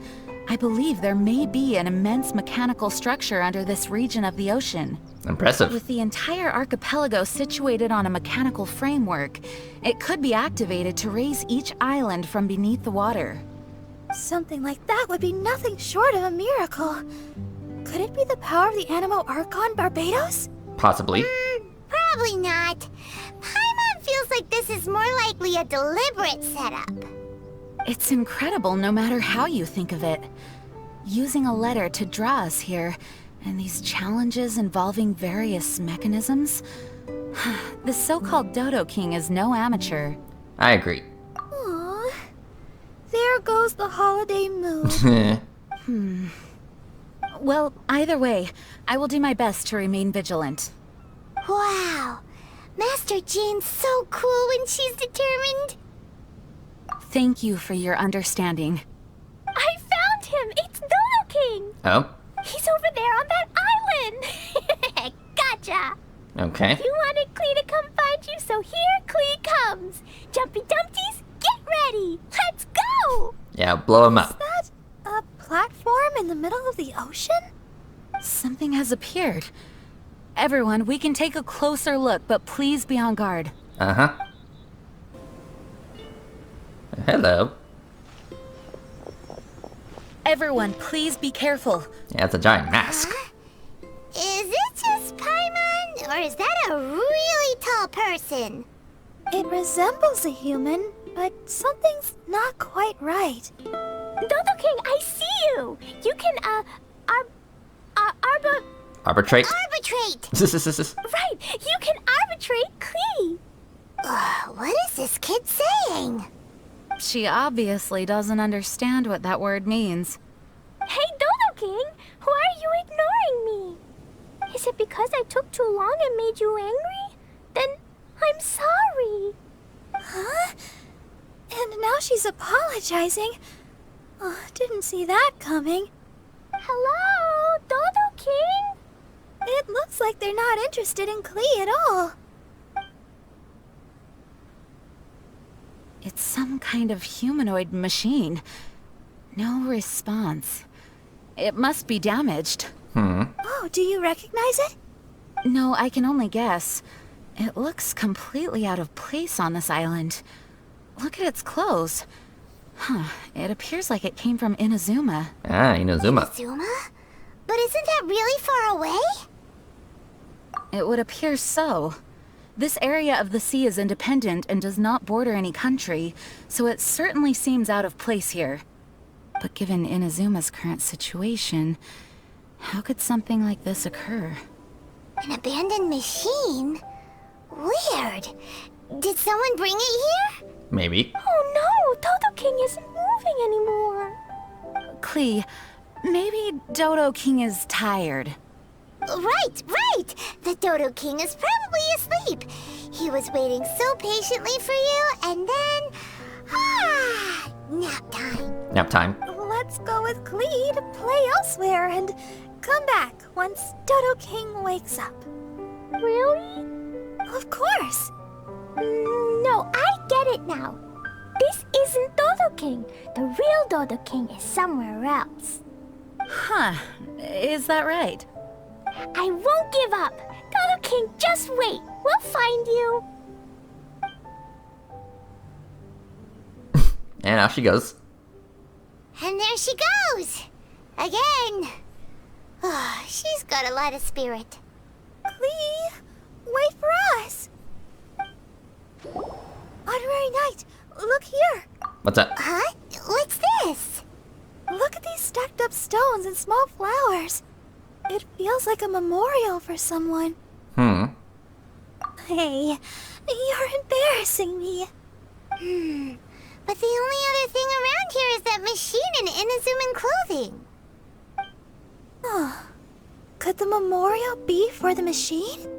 [SPEAKER 5] I believe there may be an immense mechanical structure under this region of the ocean.
[SPEAKER 1] Impressive.
[SPEAKER 5] With the entire archipelago situated on a mechanical framework, it could be activated to raise each island from beneath the water.
[SPEAKER 3] Something like that would be nothing short of a miracle. Could it be the power of the Animo Archon Barbados?
[SPEAKER 1] Possibly.
[SPEAKER 2] Probably not. Paimon feels like this is more likely a deliberate setup.
[SPEAKER 5] It's incredible no matter how you think of it. Using a letter to draw us here, and these challenges involving various mechanisms. The so-called Dodo King is no amateur.
[SPEAKER 1] I agree.
[SPEAKER 3] Aww. There goes the holiday mood.
[SPEAKER 5] Well, either way, I will do my best to remain vigilant.
[SPEAKER 2] Wow. Master Jean's so cool when she's determined.
[SPEAKER 5] Thank you for your understanding.
[SPEAKER 3] I found him! It's Dodo King!
[SPEAKER 1] Oh,
[SPEAKER 3] He's over there on that island! Gotcha!
[SPEAKER 1] okay.
[SPEAKER 3] You wanted Clee to come find you, so here Clee comes! Jumpy Dumpties, get ready! Let's go!
[SPEAKER 1] Yeah, blow him
[SPEAKER 3] Is
[SPEAKER 1] up.
[SPEAKER 3] that a platform in the middle of the ocean?
[SPEAKER 5] Something has appeared. Everyone, we can take a closer look, but please be on guard.
[SPEAKER 1] Uh-huh. Hello.
[SPEAKER 5] Everyone, please be careful.
[SPEAKER 1] Yeah, it's a giant mask.
[SPEAKER 2] Is it just Paimon, or is that a really tall person?
[SPEAKER 3] It resembles a human, but something's not quite right. Dodo King, I see you! You can,
[SPEAKER 1] Arbitrate.
[SPEAKER 2] Arbitrate!
[SPEAKER 3] Right! You can arbitrate Clee!
[SPEAKER 2] What is this kid saying?
[SPEAKER 5] She obviously doesn't understand what that word means.
[SPEAKER 3] Hey, Dodo King! Why are you ignoring me? Is it because I took too long and made you angry? Then I'm sorry. Huh? And now she's apologizing. Oh, didn't see that coming. Hello, Dodo King? It looks like they're not interested in Klee at all.
[SPEAKER 5] It's some kind of humanoid machine. No response. It must be damaged.
[SPEAKER 3] Oh, do you recognize it?
[SPEAKER 5] No, I can only guess. It looks completely out of place on this island. Look at its clothes. Huh, it appears like it came from Inazuma.
[SPEAKER 1] Ah, Inazuma.
[SPEAKER 2] Zuma? But isn't that really far away?
[SPEAKER 5] It would appear so. This area of the sea is independent and does not border any country, so it certainly seems out of place here. But given Inazuma's current situation, how could something like this occur?
[SPEAKER 2] An abandoned machine? Weird. Did someone bring it here?
[SPEAKER 1] Maybe.
[SPEAKER 3] Oh no, Dodo King isn't moving anymore.
[SPEAKER 5] Klee, maybe Dodo King is tired.
[SPEAKER 2] Right! The Dodo King is probably asleep. He was waiting so patiently for you, and then... nap time.
[SPEAKER 1] Nap time.
[SPEAKER 3] Let's go with Klee to play elsewhere and come back once Dodo King wakes up. Really? Of course.
[SPEAKER 9] No, I get it now. This isn't Dodo King. The real Dodo King is somewhere else.
[SPEAKER 5] Huh, is that right?
[SPEAKER 9] I won't give up. Dodo King, just wait. We'll find you.
[SPEAKER 1] And out she goes.
[SPEAKER 2] And there she goes! Again! Oh, she's got a lot of spirit.
[SPEAKER 3] Klee, wait for us. Honorary Knight, look here.
[SPEAKER 1] What's that?
[SPEAKER 2] Huh? What's this?
[SPEAKER 3] Look at these stacked up stones and small flowers. It feels like a memorial for someone. Hey, you're embarrassing me.
[SPEAKER 2] But the only other thing around here is that machine in Inazuman clothing.
[SPEAKER 3] Oh, could the memorial be for the machine?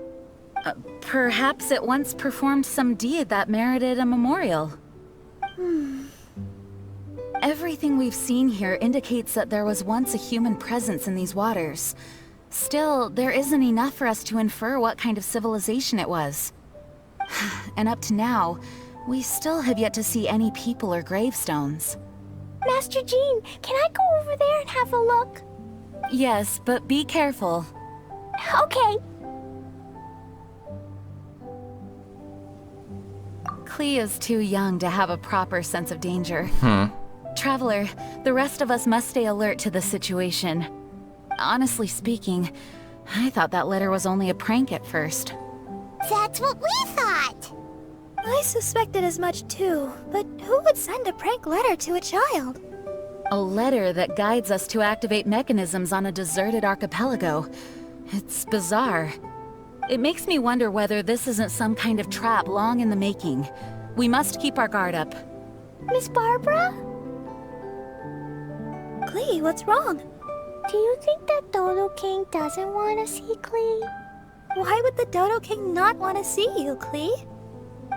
[SPEAKER 5] Perhaps it once performed some deed that merited a memorial. Everything we've seen here indicates that there was once a human presence in these waters. Still, there isn't enough for us to infer what kind of civilization it was. And up to now, we still have yet to see any people or gravestones.
[SPEAKER 9] Master Jean, can I go over there and have a look?
[SPEAKER 5] Yes, but be careful.
[SPEAKER 9] Okay.
[SPEAKER 5] Klee is too young to have a proper sense of danger. Traveler, the rest of us must stay alert to the situation. Honestly speaking, I thought that letter was only a prank at first.
[SPEAKER 2] That's what we thought!
[SPEAKER 3] I suspected as much too, but who would send a prank letter to a child?
[SPEAKER 5] A letter that guides us to activate mechanisms on a deserted archipelago. It's bizarre. It makes me wonder whether this isn't some kind of trap long in the making. We must keep our guard up.
[SPEAKER 9] Miss Barbara?
[SPEAKER 3] Klee, what's wrong?
[SPEAKER 9] Do you think that Dodo King doesn't want to see Klee?
[SPEAKER 3] Why would the Dodo King not want to see you, Klee?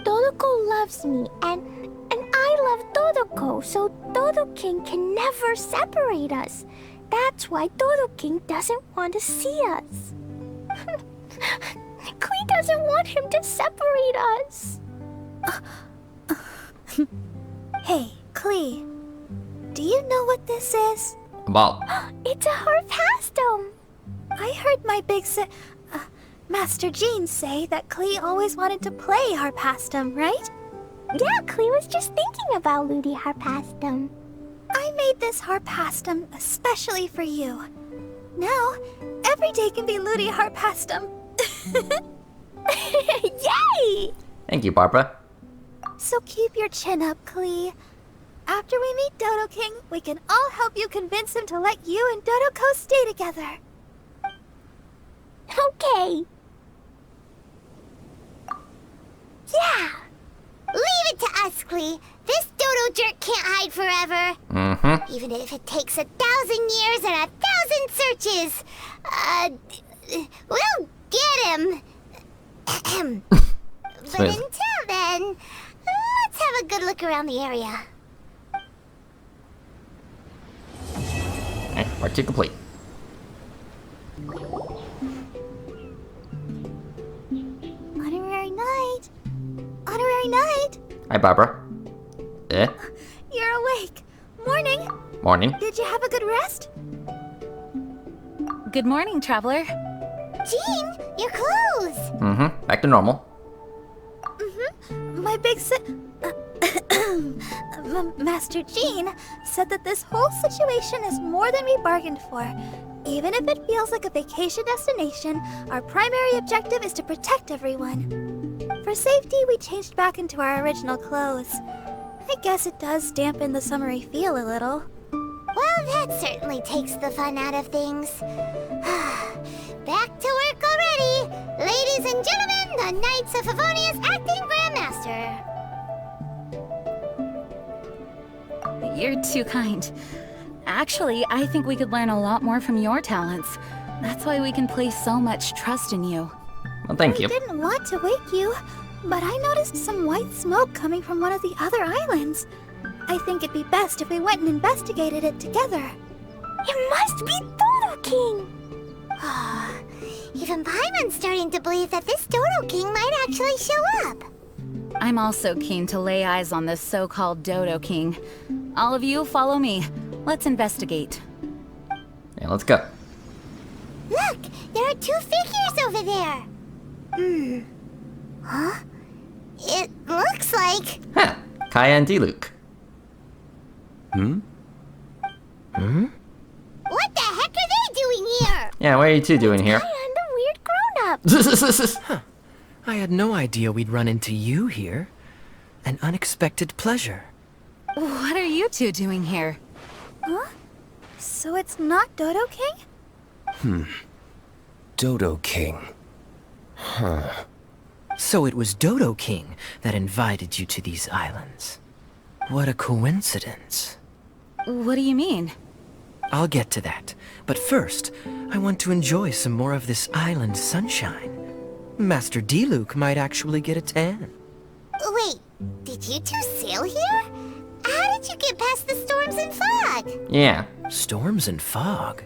[SPEAKER 9] Dodoko loves me, and I love Dodoko, so Dodo King can never separate us. That's why Dodo King doesn't want to see us. Klee doesn't want him to separate us.
[SPEAKER 3] Hey, Klee, do you know what this is?
[SPEAKER 1] Well,
[SPEAKER 9] It's a harpastum.
[SPEAKER 3] I heard my Master Jean say that Klee always wanted to play harpastum, right?
[SPEAKER 9] Yeah, Klee was just thinking about Ludi harpastum.
[SPEAKER 3] I made this harpastum especially for you. Now, every day can be Ludi harpastum.
[SPEAKER 9] Yay!
[SPEAKER 1] thank you, Barbara.
[SPEAKER 3] So keep your chin up, Klee. After we meet Dodo King, we can all help you convince him to let you and Dodoko stay together.
[SPEAKER 9] Okay.
[SPEAKER 2] Yeah! Leave it to us, Klee. This dodo jerk can't hide forever. Even if it takes 1,000 years and 1,000 searches. We'll get him. But
[SPEAKER 1] Smooth.
[SPEAKER 2] until then, let's have a good look around the area.
[SPEAKER 1] Part 2 complete.
[SPEAKER 2] Honorary night. Honorary night.
[SPEAKER 1] Hi, Barbara.
[SPEAKER 8] You're awake. Morning.
[SPEAKER 1] Morning.
[SPEAKER 8] Did you have a good rest?
[SPEAKER 5] Good morning, traveler.
[SPEAKER 2] Jean, your clothes.
[SPEAKER 1] Back to normal.
[SPEAKER 8] My big Master Jean said that this whole situation is more than we bargained for. Even if it feels like a vacation destination, our primary objective is to protect everyone. For safety, we changed back into our original clothes. I guess it does dampen the summery feel a little.
[SPEAKER 2] Well, that certainly takes the fun out of things. Back to work already! Ladies and gentlemen, the Knights of Favonius Acting Grandmaster!
[SPEAKER 5] You're too kind. Actually, I think we could learn a lot more from your talents. That's why we can place so much trust in you.
[SPEAKER 1] Well, thank you.
[SPEAKER 8] I didn't want to wake you, but I noticed some white smoke coming from one of the other islands. I think it'd be best if we went and investigated it together.
[SPEAKER 9] It must be Dodo King!
[SPEAKER 2] Even Paimon's starting to believe that this Dodo King might actually show up.
[SPEAKER 5] I'm also keen to lay eyes on this so-called Dodo King. All of you, follow me. Let's investigate.
[SPEAKER 1] Yeah, let's go.
[SPEAKER 2] Look, there are 2 figures over there. Huh? It looks like...
[SPEAKER 1] Huh. Kaya and D-Luke.
[SPEAKER 2] What the heck are they doing here?
[SPEAKER 1] Yeah, what are you two doing here?
[SPEAKER 9] And the weird grown-up.
[SPEAKER 10] I had no idea we'd run into you here. An unexpected pleasure.
[SPEAKER 5] What are you two doing here?
[SPEAKER 8] Huh? So it's not Dodo King?
[SPEAKER 10] Dodo King. Huh. So it was Dodo King that invited you to these islands. What a coincidence.
[SPEAKER 5] What do you mean?
[SPEAKER 10] I'll get to that. But first, I want to enjoy some more of this island sunshine. Master D-Luke might actually get a tan.
[SPEAKER 2] Wait, did you 2 sail here? How did you get past the storms and fog?
[SPEAKER 1] Yeah.
[SPEAKER 10] Storms and fog?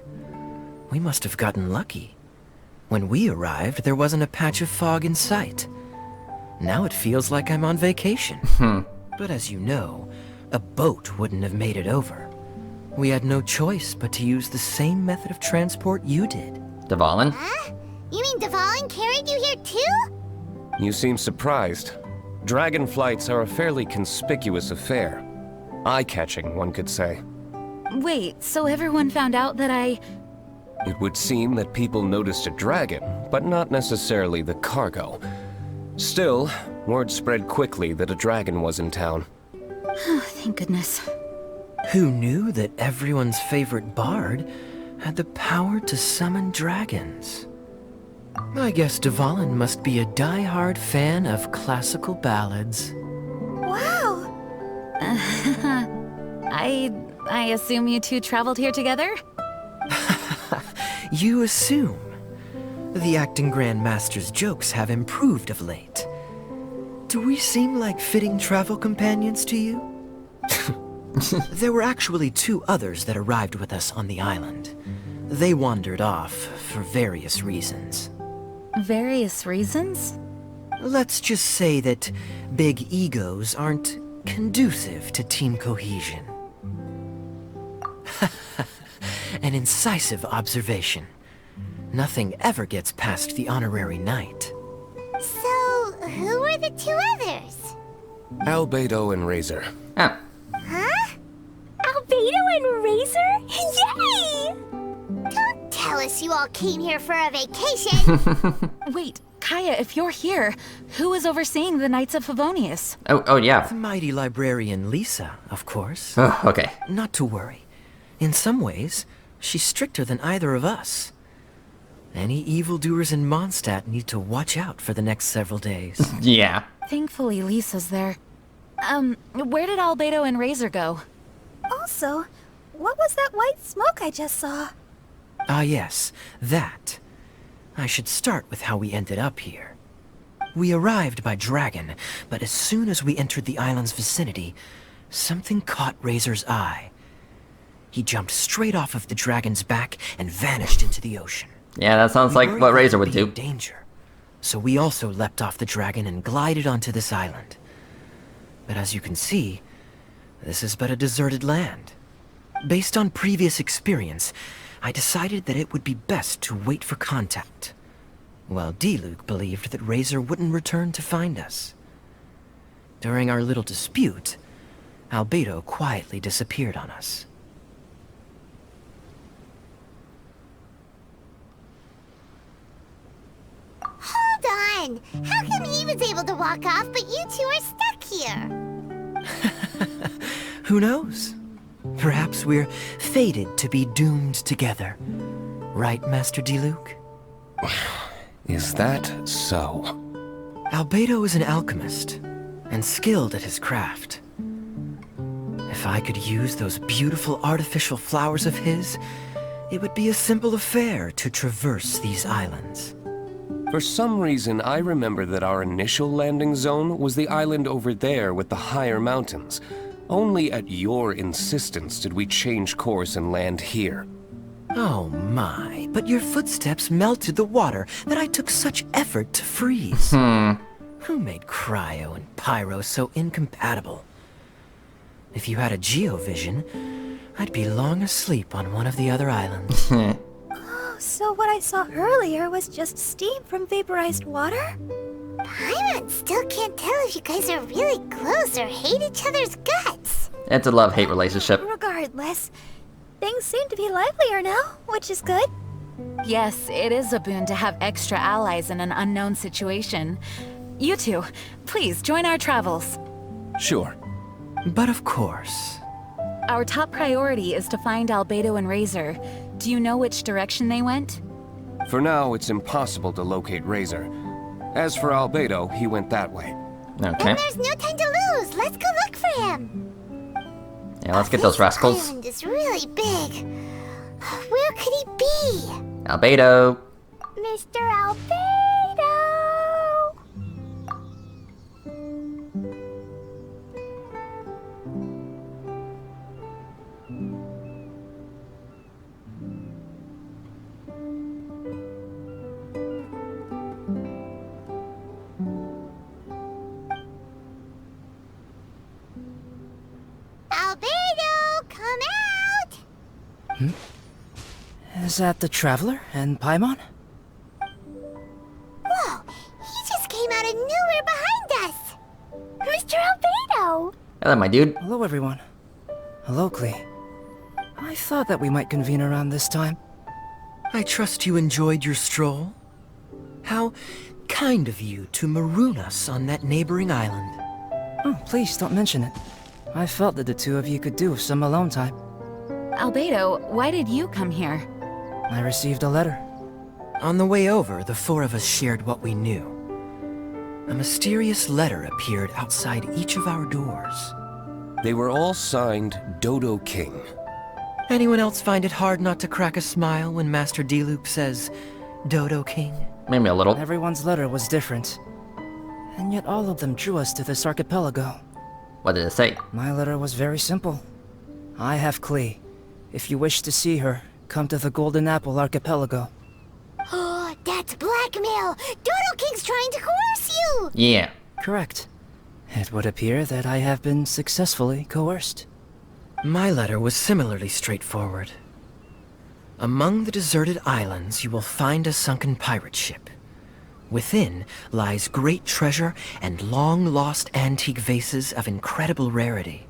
[SPEAKER 10] We must have gotten lucky. When we arrived, there wasn't a patch of fog in sight. Now it feels like I'm on vacation. But as you know, a boat wouldn't have made it over. We had no choice but to use the same method of transport you did.
[SPEAKER 1] Dvalin?
[SPEAKER 2] Huh? You mean Dvalin carried you here too?
[SPEAKER 11] You seem surprised. Dragon flights are a fairly conspicuous affair. Eye-catching, one could say.
[SPEAKER 5] Wait, so everyone found out that
[SPEAKER 11] It would seem that people noticed a dragon, but not necessarily the cargo. Still, word spread quickly that a dragon was in town.
[SPEAKER 5] Oh, thank goodness.
[SPEAKER 10] Who knew that everyone's favorite bard had the power to summon dragons? I guess Dvalin must be a die-hard fan of classical ballads.
[SPEAKER 8] Wow!
[SPEAKER 5] I assume you two traveled here together?
[SPEAKER 10] You assume. The acting Grandmaster's jokes have improved of late. Do we seem like fitting travel companions to you? There were actually 2 others that arrived with us on the island. They wandered off for various reasons.
[SPEAKER 5] Various reasons?
[SPEAKER 10] Let's just say that big egos aren't conducive to team cohesion. An incisive observation. Nothing ever gets past the honorary knight.
[SPEAKER 2] So, who were the 2 others?
[SPEAKER 11] Albedo and Razor.
[SPEAKER 1] Ah.
[SPEAKER 2] Huh?
[SPEAKER 9] Albedo and Razor? Yay!
[SPEAKER 2] Don't tell us you all came here for a vacation.
[SPEAKER 5] Wait, Kaya, if you're here, who is overseeing the Knights of Favonius?
[SPEAKER 1] Oh, yeah.
[SPEAKER 10] The mighty librarian Lisa, of course.
[SPEAKER 1] Oh, okay.
[SPEAKER 10] Not to worry. In some ways, she's stricter than either of us. Any evildoers in Mondstadt need to watch out for the next several days.
[SPEAKER 1] Yeah.
[SPEAKER 5] Thankfully, Lisa's there. Where did Albedo and Razor go?
[SPEAKER 8] Also, what was that white smoke I just saw?
[SPEAKER 10] Ah yes, that. I should start with how we ended up here. We arrived by dragon, but as soon as we entered the island's vicinity, something caught Razor's eye. he jumped straight off of the dragon's back and vanished into the ocean.
[SPEAKER 1] Yeah, that sounds like what Razor would do.
[SPEAKER 10] Danger. So we also leapt off the dragon and glided onto this island. But as you can see, this is but a deserted land. Based on previous experience, I decided that it would be best to wait for contact. While Diluc believed that Razor wouldn't return to find us. During our little dispute, Albedo quietly disappeared on us.
[SPEAKER 2] Hold on! How come he was able to walk off, but you two are stuck here?
[SPEAKER 10] Who knows? Perhaps we're fated to be doomed together. Right, Master Diluc?
[SPEAKER 11] Is that so?
[SPEAKER 10] Albedo is an alchemist, and skilled at his craft. If I could use those beautiful artificial flowers of his, it would be a simple affair to traverse these islands.
[SPEAKER 11] For some reason, I remember that our initial landing zone was the island over there with the higher mountains. Only at your insistence did we change course and land here.
[SPEAKER 10] Oh my, but your footsteps melted the water that I took such effort to freeze. Who made cryo and pyro so incompatible? If you had a geovision, I'd be long asleep on one of the other islands.
[SPEAKER 3] Oh, so what I saw earlier was just steam from vaporized water?
[SPEAKER 2] Paimon still can't tell if you guys are really close or hate each other's guts.
[SPEAKER 1] It's a love-hate relationship.
[SPEAKER 3] Regardless, things seem to be livelier now, which is good.
[SPEAKER 5] Yes, it is a boon to have extra allies in an unknown situation. You two, please join our travels.
[SPEAKER 11] Sure.
[SPEAKER 10] But of course.
[SPEAKER 5] Our top priority is to find Albedo and Razor. Do you know which direction they went?
[SPEAKER 11] For now, it's impossible to locate Razor. As for Albedo, he went that way.
[SPEAKER 1] Okay.
[SPEAKER 2] Then there's no time to lose. Let's go look for him.
[SPEAKER 1] Yeah, let's get those rascals.
[SPEAKER 2] This island is really big. Where could he be?
[SPEAKER 1] Albedo.
[SPEAKER 9] Mr. Albedo!
[SPEAKER 2] Albedo, come out!
[SPEAKER 12] Is that the Traveler and Paimon?
[SPEAKER 2] Whoa, he just came out of nowhere behind us.
[SPEAKER 9] Mr. Albedo!
[SPEAKER 1] Hello, my dude.
[SPEAKER 12] Hello, everyone. Hello, Klee. I thought that we might convene around this time.
[SPEAKER 10] I trust you enjoyed your stroll. How kind of you to maroon us on that neighboring island.
[SPEAKER 12] Oh, please don't mention it. I felt that the two of you could do with some alone time.
[SPEAKER 5] Albedo, why did you come here?
[SPEAKER 12] I received a letter.
[SPEAKER 10] On the way over, the four of us shared what we knew. A mysterious letter appeared outside each of our doors.
[SPEAKER 11] They were all signed Dodo King.
[SPEAKER 10] Anyone else find it hard not to crack a smile when Master Diluc says, Dodo King?
[SPEAKER 1] Maybe a little.
[SPEAKER 12] Everyone's letter was different. And yet all of them drew us to this archipelago.
[SPEAKER 1] What did it say?
[SPEAKER 12] My letter was very simple. I have Klee. If you wish to see her, come to the Golden Apple Archipelago.
[SPEAKER 2] Oh, that's blackmail! Dodo King's trying to coerce you!
[SPEAKER 1] Yeah.
[SPEAKER 12] Correct. It would appear that I have been successfully coerced.
[SPEAKER 10] My letter was similarly straightforward. Among the deserted islands, you will find a sunken pirate ship. Within lies great treasure and long-lost antique vases of incredible rarity.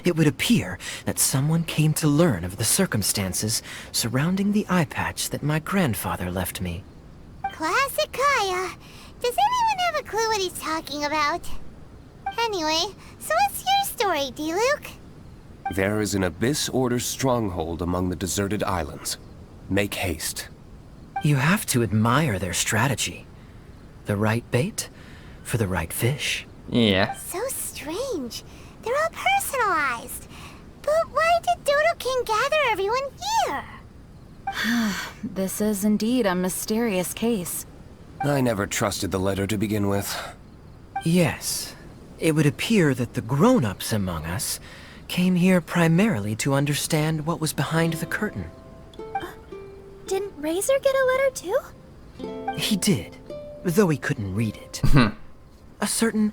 [SPEAKER 10] It would appear that someone came to learn of the circumstances surrounding the eye patch that my grandfather left me.
[SPEAKER 2] Classic Kaya. Does anyone have a clue what he's talking about? Anyway, so what's your story, Diluc?
[SPEAKER 11] There is an Abyss Order stronghold among the deserted islands. Make haste.
[SPEAKER 10] You have to admire their strategy. The right bait for the right fish.
[SPEAKER 1] Yeah.
[SPEAKER 2] So strange. They're all personalized. But why did Dodo King gather everyone here?
[SPEAKER 5] This is indeed a mysterious case.
[SPEAKER 11] I never trusted the letter to begin with.
[SPEAKER 10] Yes. It would appear that the grown-ups among us came here primarily to understand what was behind the curtain.
[SPEAKER 3] Didn't Razor get a letter too?
[SPEAKER 10] He did, though he couldn't read it. A certain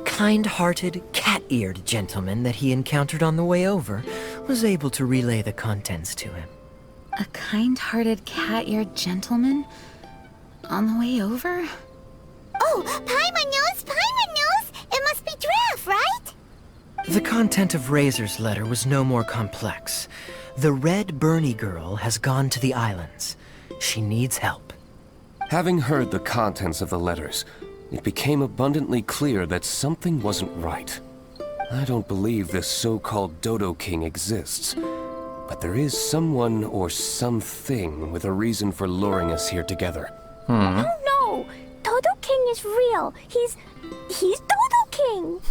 [SPEAKER 10] kind-hearted, cat-eared gentleman that he encountered on the way over was able to relay the contents to him.
[SPEAKER 13] A kind-hearted, cat-eared gentleman? On the way over?
[SPEAKER 2] Oh, Paimon knows! Paimon knows! It must be Giraffe, right?
[SPEAKER 10] The content of Razor's letter was no more complex. The Red Bernie girl has gone to the islands. She needs help.
[SPEAKER 11] Having heard the contents of the letters, it became abundantly clear that something wasn't right. I don't believe this so-called Dodo King exists, but there is someone or something with a reason for luring us here together.
[SPEAKER 3] Oh no! Dodo King is real. He's Dodo King.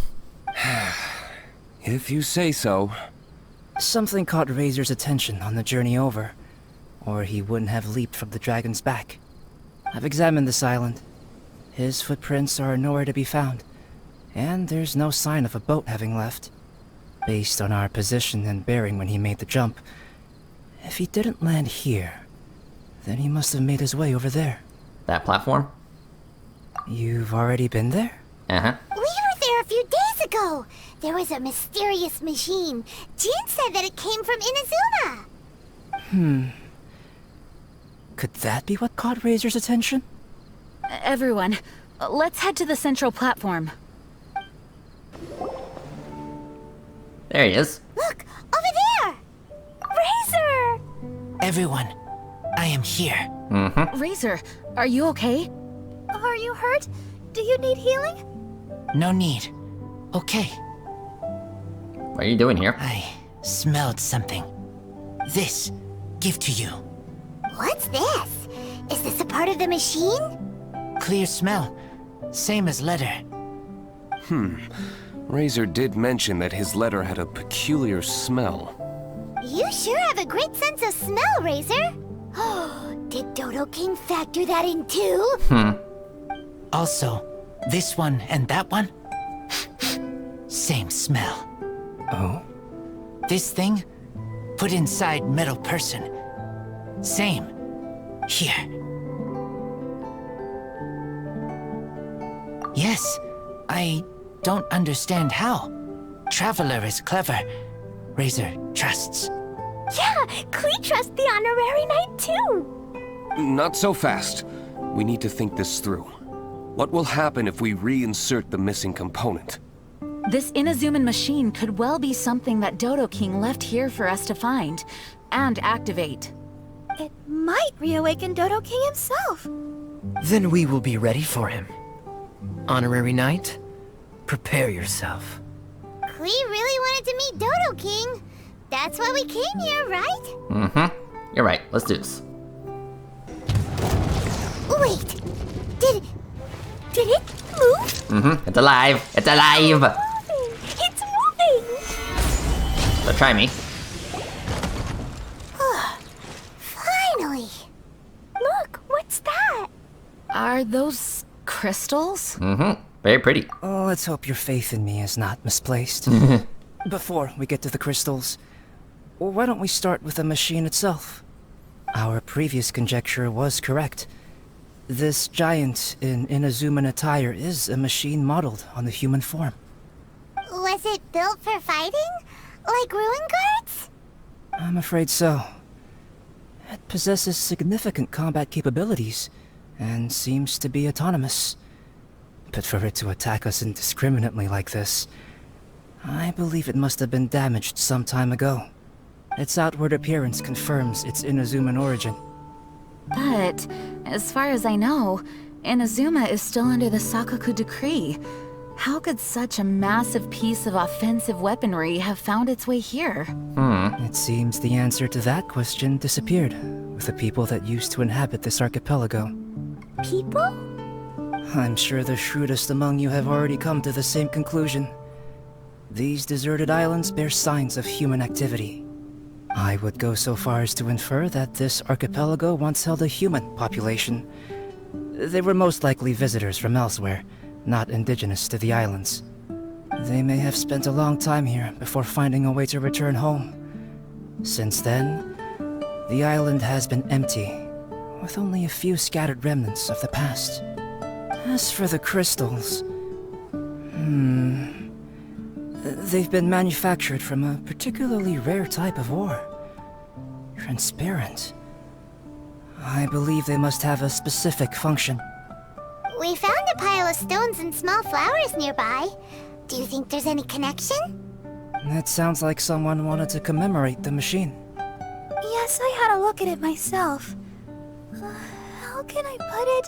[SPEAKER 11] If you say so.
[SPEAKER 12] Something caught Razor's attention on the journey over, or he wouldn't have leaped from the dragon's back. I've examined this island. His footprints are nowhere to be found, and there's no sign of a boat having left. Based on our position and bearing when he made the jump, if he didn't land here, then he must have made his way over there.
[SPEAKER 1] That platform?
[SPEAKER 12] You've already been there?
[SPEAKER 1] Uh-huh.
[SPEAKER 2] We were there a few days ago. There was a mysterious machine. Jin said that it came from Inazuma.
[SPEAKER 12] Could that be what caught Razor's attention?
[SPEAKER 13] Everyone, let's head to the central platform.
[SPEAKER 1] There he is.
[SPEAKER 2] Look, over there!
[SPEAKER 3] Razor!
[SPEAKER 14] Everyone, I am here.
[SPEAKER 13] Razor, are you okay?
[SPEAKER 3] Are you hurt? Do you need healing?
[SPEAKER 14] No need. Okay,
[SPEAKER 1] What are you doing here?
[SPEAKER 14] I smelled something. This, give to you.
[SPEAKER 2] What's this? Is this a part of the machine?
[SPEAKER 14] Clear smell. Same as letter.
[SPEAKER 11] Razor did mention that his letter had a peculiar smell.
[SPEAKER 2] You sure have a great sense of smell, Razor. Oh, did Dodo King factor that in too?
[SPEAKER 14] Also, this one and that one? Same smell.
[SPEAKER 12] Oh?
[SPEAKER 14] This thing? Put inside metal person. Same. Here. Yes, I don't understand how. Traveler is clever. Razor trusts.
[SPEAKER 3] Yeah, Klee trusts the honorary knight too.
[SPEAKER 11] Not so fast. We need to think this through. What will happen if we reinsert the missing component?
[SPEAKER 13] This Inazuman machine could well be something that Dodo King left here for us to find and activate.
[SPEAKER 3] It might reawaken Dodo King himself.
[SPEAKER 10] Then we will be ready for him. Honorary Knight, prepare yourself.
[SPEAKER 2] Klee really wanted to meet Dodo King. That's why we came here, right?
[SPEAKER 1] You're right. Let's do this.
[SPEAKER 2] Wait, did it move?
[SPEAKER 1] It's alive. It's alive.
[SPEAKER 3] It's moving!
[SPEAKER 1] So try me.
[SPEAKER 2] Finally.
[SPEAKER 3] Look, what's that?
[SPEAKER 13] Are those crystals?
[SPEAKER 1] Very pretty.
[SPEAKER 12] Oh, let's hope your faith in me is not misplaced. Before we get to the crystals, why don't we start with the machine itself? Our previous conjecture was correct. This giant in Inazuman attire is a machine modeled on the human form.
[SPEAKER 2] Was it built for fighting? Like ruin guards?
[SPEAKER 12] I'm afraid so. It possesses significant combat capabilities, and seems to be autonomous. But for it to attack us indiscriminately like this, I believe it must have been damaged some time ago. Its outward appearance confirms its Inazuman origin.
[SPEAKER 13] But, as far as I know, Inazuma is still under the Sakaku decree. How could such a massive piece of offensive weaponry have found its way here?
[SPEAKER 12] It seems the answer to that question disappeared with the people that used to inhabit this archipelago.
[SPEAKER 3] People?
[SPEAKER 12] I'm sure the shrewdest among you have already come to the same conclusion. These deserted islands bear signs of human activity. I would go so far as to infer that this archipelago once held a human population. They were most likely visitors from elsewhere, not indigenous to the islands. They may have spent a long time here before finding a way to return home. Since then, the island has been empty, with only a few scattered remnants of the past. As for the crystals... they've been manufactured from a particularly rare type of ore. Transparent. I believe they must have a specific function.
[SPEAKER 2] We found a pile of stones and small flowers nearby. Do you think there's any connection?
[SPEAKER 12] It sounds like someone wanted to commemorate the machine.
[SPEAKER 3] Yes, I had a look at it myself. How can I put it?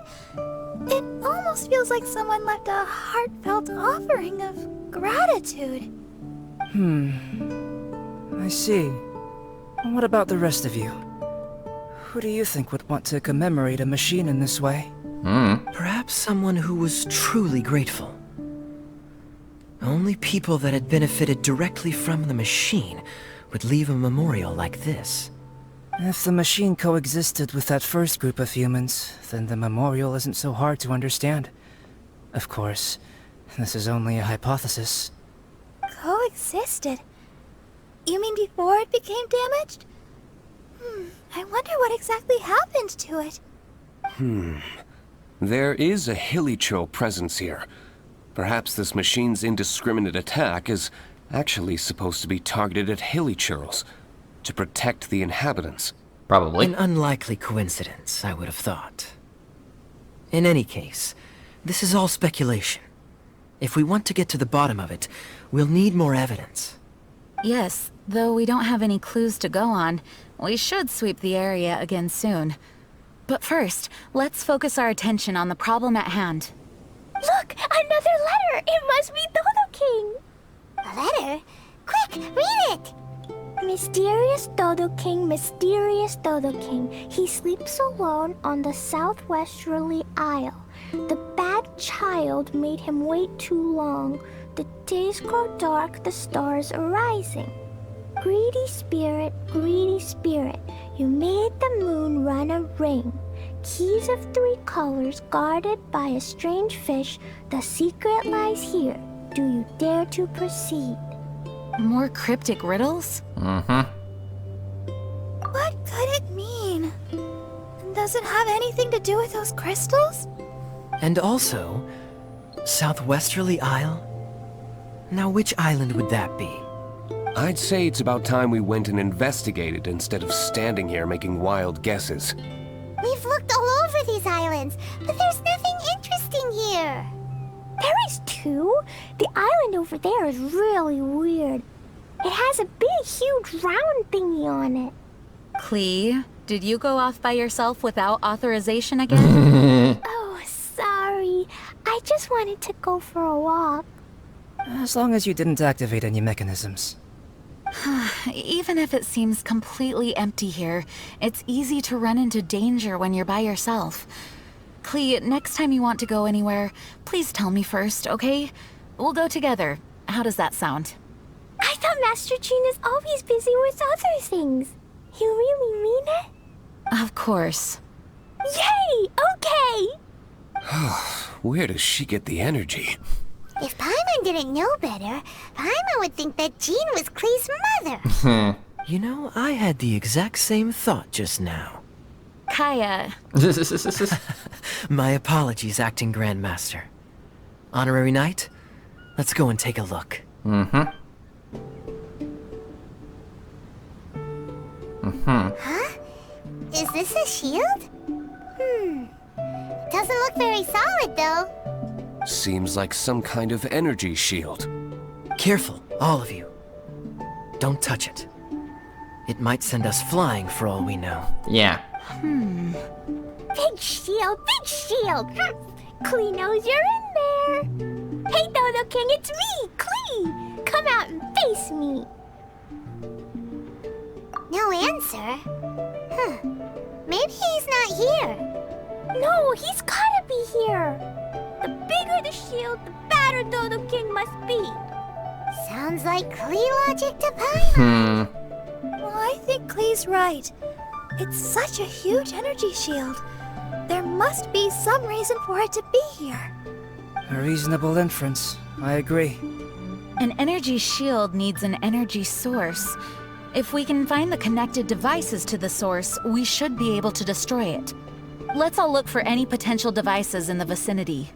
[SPEAKER 3] It almost feels like someone left a heartfelt offering of gratitude.
[SPEAKER 12] I see. What about the rest of you? Who do you think would want to commemorate a machine in this way?
[SPEAKER 10] Perhaps someone who was truly grateful. Only people that had benefited directly from the machine would leave a memorial like this.
[SPEAKER 12] If the machine coexisted with that first group of humans, then the memorial isn't so hard to understand. Of course, this is only a hypothesis.
[SPEAKER 3] Coexisted? You mean before it became damaged? I wonder what exactly happened to it.
[SPEAKER 11] There is a Hilichurl presence here. Perhaps this machine's indiscriminate attack is actually supposed to be targeted at Hilichurls to protect the inhabitants.
[SPEAKER 1] Probably.
[SPEAKER 10] An unlikely coincidence, I would have thought. In any case, this is all speculation. If we want to get to the bottom of it, we'll need more evidence.
[SPEAKER 13] Yes, though we don't have any clues to go on, we should sweep the area again soon. But first, let's focus our attention on the problem at hand.
[SPEAKER 9] Look! Another letter! It must be Dodo King!
[SPEAKER 2] A letter? Quick, read it!
[SPEAKER 9] Mysterious Dodo King, mysterious Dodo King. He sleeps alone on the southwesterly isle. The bad child made him wait too long. The days grow dark, the stars are rising. Greedy spirit, you made the moon run a ring. Keys of 3 colors guarded by a strange fish. The secret lies here. Do you dare to proceed?
[SPEAKER 13] More cryptic riddles?
[SPEAKER 3] What could it mean? Does it have anything to do with those crystals?
[SPEAKER 10] And also, Southwesterly Isle? Now which island would that be?
[SPEAKER 11] I'd say it's about time we went and investigated instead of standing here making wild guesses.
[SPEAKER 2] We've looked all over these islands, but there's nothing interesting here.
[SPEAKER 9] There is too. The island over there is really weird. It has a big, huge round thingy on it.
[SPEAKER 13] Klee, did you go off by yourself without authorization again?
[SPEAKER 9] Oh, sorry. I just wanted to go for a walk.
[SPEAKER 12] As long as you didn't activate any mechanisms.
[SPEAKER 13] Even if it seems completely empty here, it's easy to run into danger when you're by yourself. Klee, next time you want to go anywhere, please tell me first, okay? We'll go together. How does that sound?
[SPEAKER 9] I thought Master Jean is always busy with other things. You really mean it?
[SPEAKER 13] Of course.
[SPEAKER 9] Yay! Okay!
[SPEAKER 11] Where does she get the energy?
[SPEAKER 2] If Paimon didn't know better, Paimon would think that Jean was Klee's mother.
[SPEAKER 10] You know, I had the exact same thought just now.
[SPEAKER 13] Kaya.
[SPEAKER 10] My apologies, Acting Grandmaster. Honorary Knight, let's go and take a look.
[SPEAKER 2] Huh? Is this a shield? Doesn't look very solid, though.
[SPEAKER 11] Seems like some kind of energy shield.
[SPEAKER 10] Careful, all of you. Don't touch it. It might send us flying for all we know.
[SPEAKER 1] Yeah.
[SPEAKER 9] Big shield, big shield! Klee knows you're in there! Hey, Dodo King, it's me, Klee! Come out and face me!
[SPEAKER 2] No answer? Maybe he's not here.
[SPEAKER 9] No, he's gotta be here! The bigger the shield, the badder Dodo King must be!
[SPEAKER 2] Sounds like Klee logic to Paimon.
[SPEAKER 3] Well, I think Klee's right. It's such a huge energy shield. There must be some reason for it to be here.
[SPEAKER 12] A reasonable inference, I agree.
[SPEAKER 13] An energy shield needs an energy source. If we can find the connected devices to the source, we should be able to destroy it. Let's all look for any potential devices in the vicinity.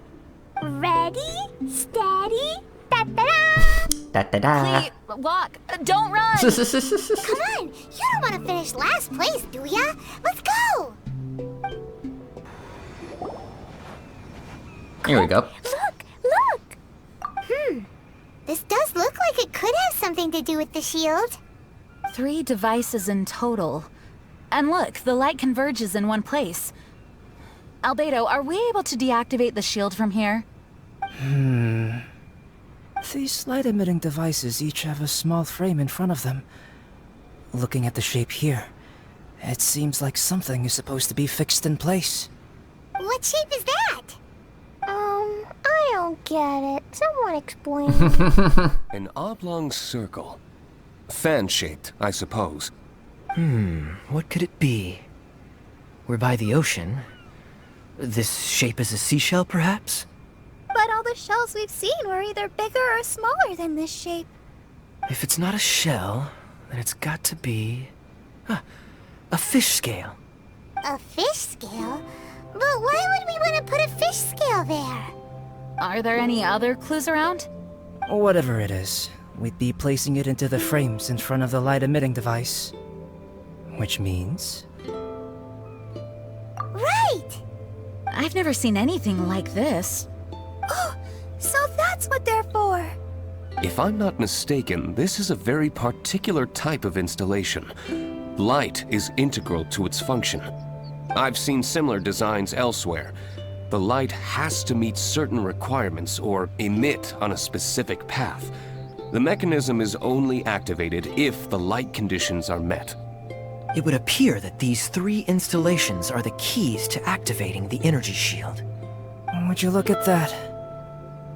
[SPEAKER 9] Ready, steady,
[SPEAKER 1] Da da da.
[SPEAKER 13] Clee, walk! Don't run!
[SPEAKER 2] Come on, you don't want to finish last place, do ya? Let's go!
[SPEAKER 1] Here we go.
[SPEAKER 2] Look! This does look like it could have something to do with the shield.
[SPEAKER 13] 3 devices in total. And look, the light converges in one place. Albedo, are we able to deactivate the shield from here?
[SPEAKER 12] These light-emitting devices each have a small frame in front of them. Looking at the shape here, it seems like something is supposed to be fixed in place.
[SPEAKER 2] What shape is that?
[SPEAKER 9] I don't get it. Someone explain.
[SPEAKER 11] An oblong circle. Fan-shaped, I suppose.
[SPEAKER 10] What could it be? We're by the ocean. This shape is a seashell, perhaps?
[SPEAKER 3] But all the shells we've seen were either bigger or smaller than this shape.
[SPEAKER 10] If it's not a shell, then it's got to be... a fish scale.
[SPEAKER 2] A fish scale? But why would we want to put a fish scale there?
[SPEAKER 13] Are there any other clues around?
[SPEAKER 12] Whatever it is, we'd be placing it into the frames in front of the light-emitting device. Which means...
[SPEAKER 2] Right!
[SPEAKER 13] I've never seen anything like this.
[SPEAKER 3] Oh, so that's what they're for.
[SPEAKER 11] If I'm not mistaken, this is a very particular type of installation. Light is integral to its function. I've seen similar designs elsewhere. The light has to meet certain requirements or emit on a specific path. The mechanism is only activated if the light conditions are met.
[SPEAKER 10] It would appear that these 3 installations are the keys to activating the energy shield.
[SPEAKER 12] Would you look at that?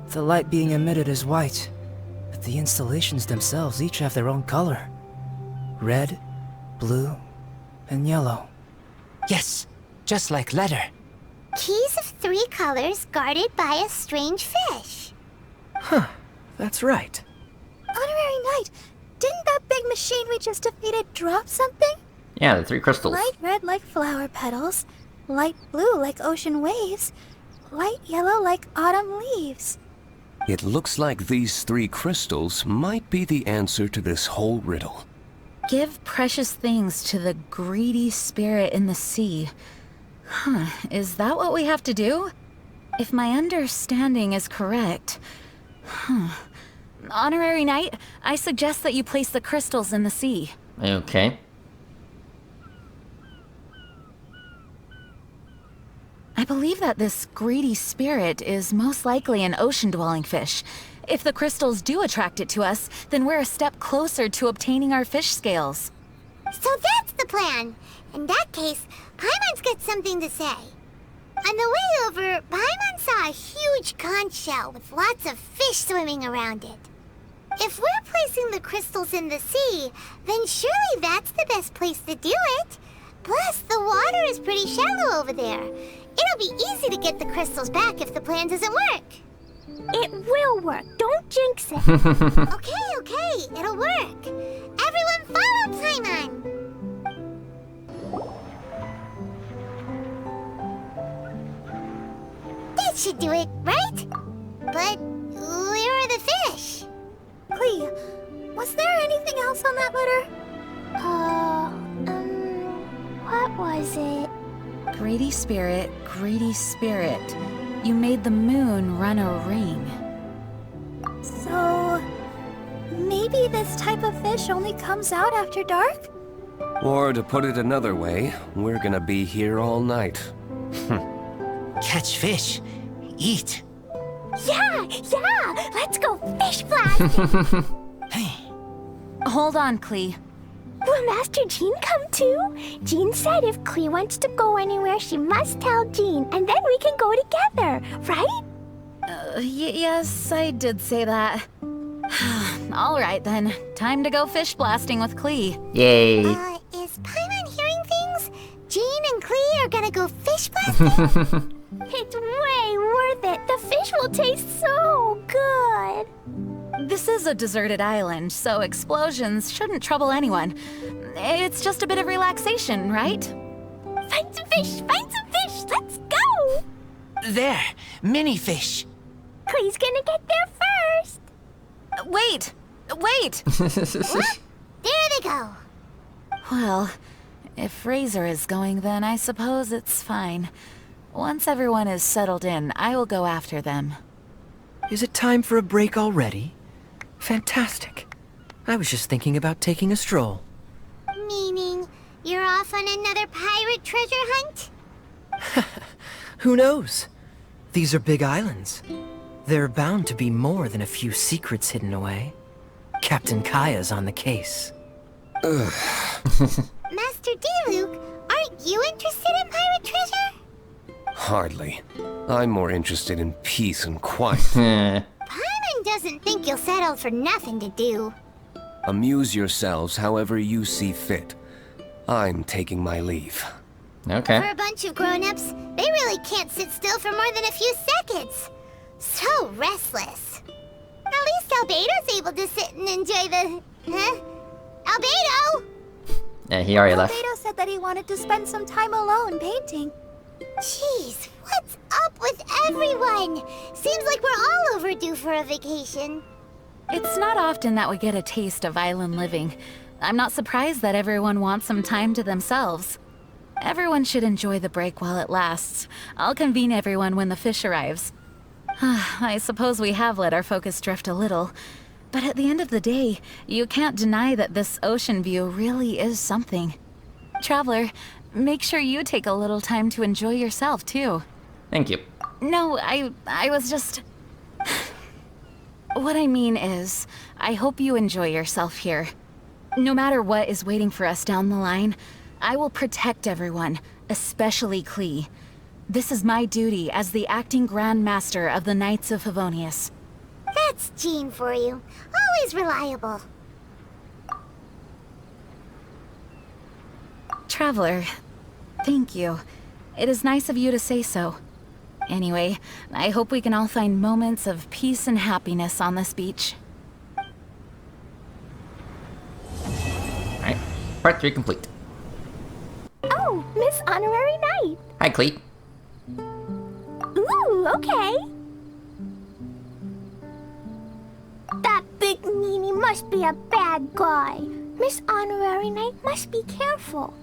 [SPEAKER 12] The light being emitted is white, but the installations themselves each have their own color. Red, blue, and yellow.
[SPEAKER 14] Yes, just like letter.
[SPEAKER 2] Keys of 3 colors guarded by a strange fish.
[SPEAKER 10] That's right.
[SPEAKER 3] Honorary Knight, didn't that big machine we just defeated drop something?
[SPEAKER 1] Yeah, the 3 crystals.
[SPEAKER 3] Light red like flower petals, light blue like ocean waves, light yellow like autumn leaves.
[SPEAKER 11] It looks like these 3 crystals might be the answer to this whole riddle.
[SPEAKER 13] Give precious things to the greedy spirit in the sea. Is that what we have to do? If my understanding is correct... Honorary Knight, I suggest that you place the crystals in the sea.
[SPEAKER 1] Okay.
[SPEAKER 13] I believe that this greedy spirit is most likely an ocean-dwelling fish. If the crystals do attract it to us, then we're a step closer to obtaining our fish scales.
[SPEAKER 2] So that's the plan. In that case, Paimon's got something to say. On the way over, Paimon saw a huge conch shell with lots of fish swimming around it. If we're placing the crystals in the sea, then surely that's the best place to do it. Plus, the water is pretty shallow over there. It'll be easy to get the crystals back if the plan doesn't work.
[SPEAKER 9] It will work. Don't jinx it.
[SPEAKER 2] Okay, it'll work. Everyone follow Paimon. That should do it, right? But where are the fish?
[SPEAKER 3] Clee, was there anything else on that letter?
[SPEAKER 9] What was it?
[SPEAKER 13] Greedy spirit, you made the moon run a ring.
[SPEAKER 3] So... maybe this type of fish only comes out after dark?
[SPEAKER 11] Or to put it another way, we're gonna be here all night.
[SPEAKER 14] Catch fish. Eat.
[SPEAKER 9] Yeah! Let's go fish blasting!
[SPEAKER 13] Hold on, Clee.
[SPEAKER 9] Will Master Jean come too? Jean said if Clee wants to go anywhere, she must tell Jean, and then we can go together, right?
[SPEAKER 13] Yes, I did say that. All right then, time to go fish blasting with Clee.
[SPEAKER 1] Yay!
[SPEAKER 2] Is Paimon hearing things? Jean and Clee are gonna go fish blasting?
[SPEAKER 9] It's way worth it. The fish will taste so good.
[SPEAKER 13] This is is a deserted island, so explosions shouldn't trouble anyone. It's just a bit of relaxation, right?
[SPEAKER 9] Find some fish! Find some fish! Let's go!
[SPEAKER 14] There, mini fish.
[SPEAKER 9] Klee's gonna get there first!
[SPEAKER 13] Wait! Wait!
[SPEAKER 2] What? There they go.
[SPEAKER 13] Well, if Razor is going, then I suppose it's fine. Once everyone is settled in, I will go after them.
[SPEAKER 10] Is it time for a break already? Fantastic. I was just thinking about taking a stroll.
[SPEAKER 2] Meaning, you're off on another pirate treasure hunt?
[SPEAKER 10] Who knows? These are big islands. There are bound to be more than a few secrets hidden away. Captain Kaya's on the case.
[SPEAKER 2] Master D-Luke, aren't you interested in pirate treasure?
[SPEAKER 11] Hardly. I'm more interested in peace and quiet.
[SPEAKER 2] Paimon doesn't think you'll settle for nothing to do.
[SPEAKER 11] Amuse yourselves however you see fit. I'm taking my leave.
[SPEAKER 1] Okay.
[SPEAKER 2] For a bunch of grown-ups, they really can't sit still for more than a few seconds. So restless. At least Albedo's able to sit and enjoy the... Huh? Albedo!
[SPEAKER 1] Yeah, he already left.
[SPEAKER 8] Albedo said that he wanted to spend some time alone painting.
[SPEAKER 2] Jeez, what's up with everyone? Seems like we're all overdue for a vacation.
[SPEAKER 13] It's not often that we get a taste of island living. I'm not surprised that everyone wants some time to themselves. Everyone should enjoy the break while it lasts. I'll convene everyone when the fish arrives. I suppose we have let our focus drift a little. But at the end of the day, you can't deny that this ocean view really is something. Traveler, make sure you take a little time to enjoy yourself, too.
[SPEAKER 1] Thank you.
[SPEAKER 13] No, I was just... What I mean is, I hope you enjoy yourself here. No matter what is waiting for us down the line, I will protect everyone, especially Klee. This is my duty as the acting Grand Master of the Knights of Favonius.
[SPEAKER 2] That's Jean for you. Always reliable.
[SPEAKER 13] Traveler, thank you. It is nice of you to say so. Anyway, I hope we can all find moments of peace and happiness on this beach.
[SPEAKER 1] Alright, part 3 complete.
[SPEAKER 9] Oh, Miss Honorary Knight.
[SPEAKER 1] Hi, Cleet.
[SPEAKER 9] Ooh, okay. That big meanie must be a bad guy. Miss Honorary Knight must be careful.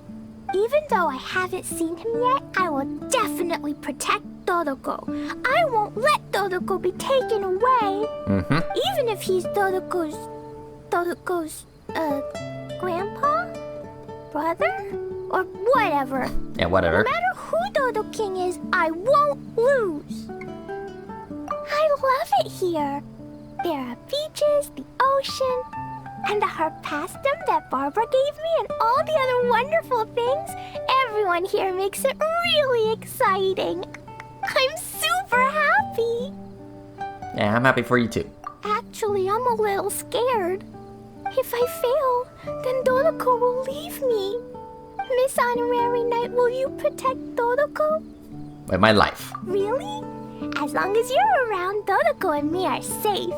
[SPEAKER 9] Even though I haven't seen him yet, I will definitely protect Dodoko. I won't let Dodoko be taken away. Even if he's Dodoko's grandpa? Brother? Or whatever.
[SPEAKER 1] Yeah, whatever.
[SPEAKER 9] No matter who Dodo King is, I won't lose. I love it here. There are beaches, the ocean, and the harpastum that Barbara gave me, and all the other wonderful things. Everyone here makes it really exciting. I'm super happy.
[SPEAKER 1] Yeah, I'm happy for you too.
[SPEAKER 9] Actually, I'm a little scared. If I fail, then Dodoko will leave me. Miss Honorary Knight, will you protect Dodoko?
[SPEAKER 1] With my life.
[SPEAKER 9] Really? As long as you're around, Dodoko and me are safe.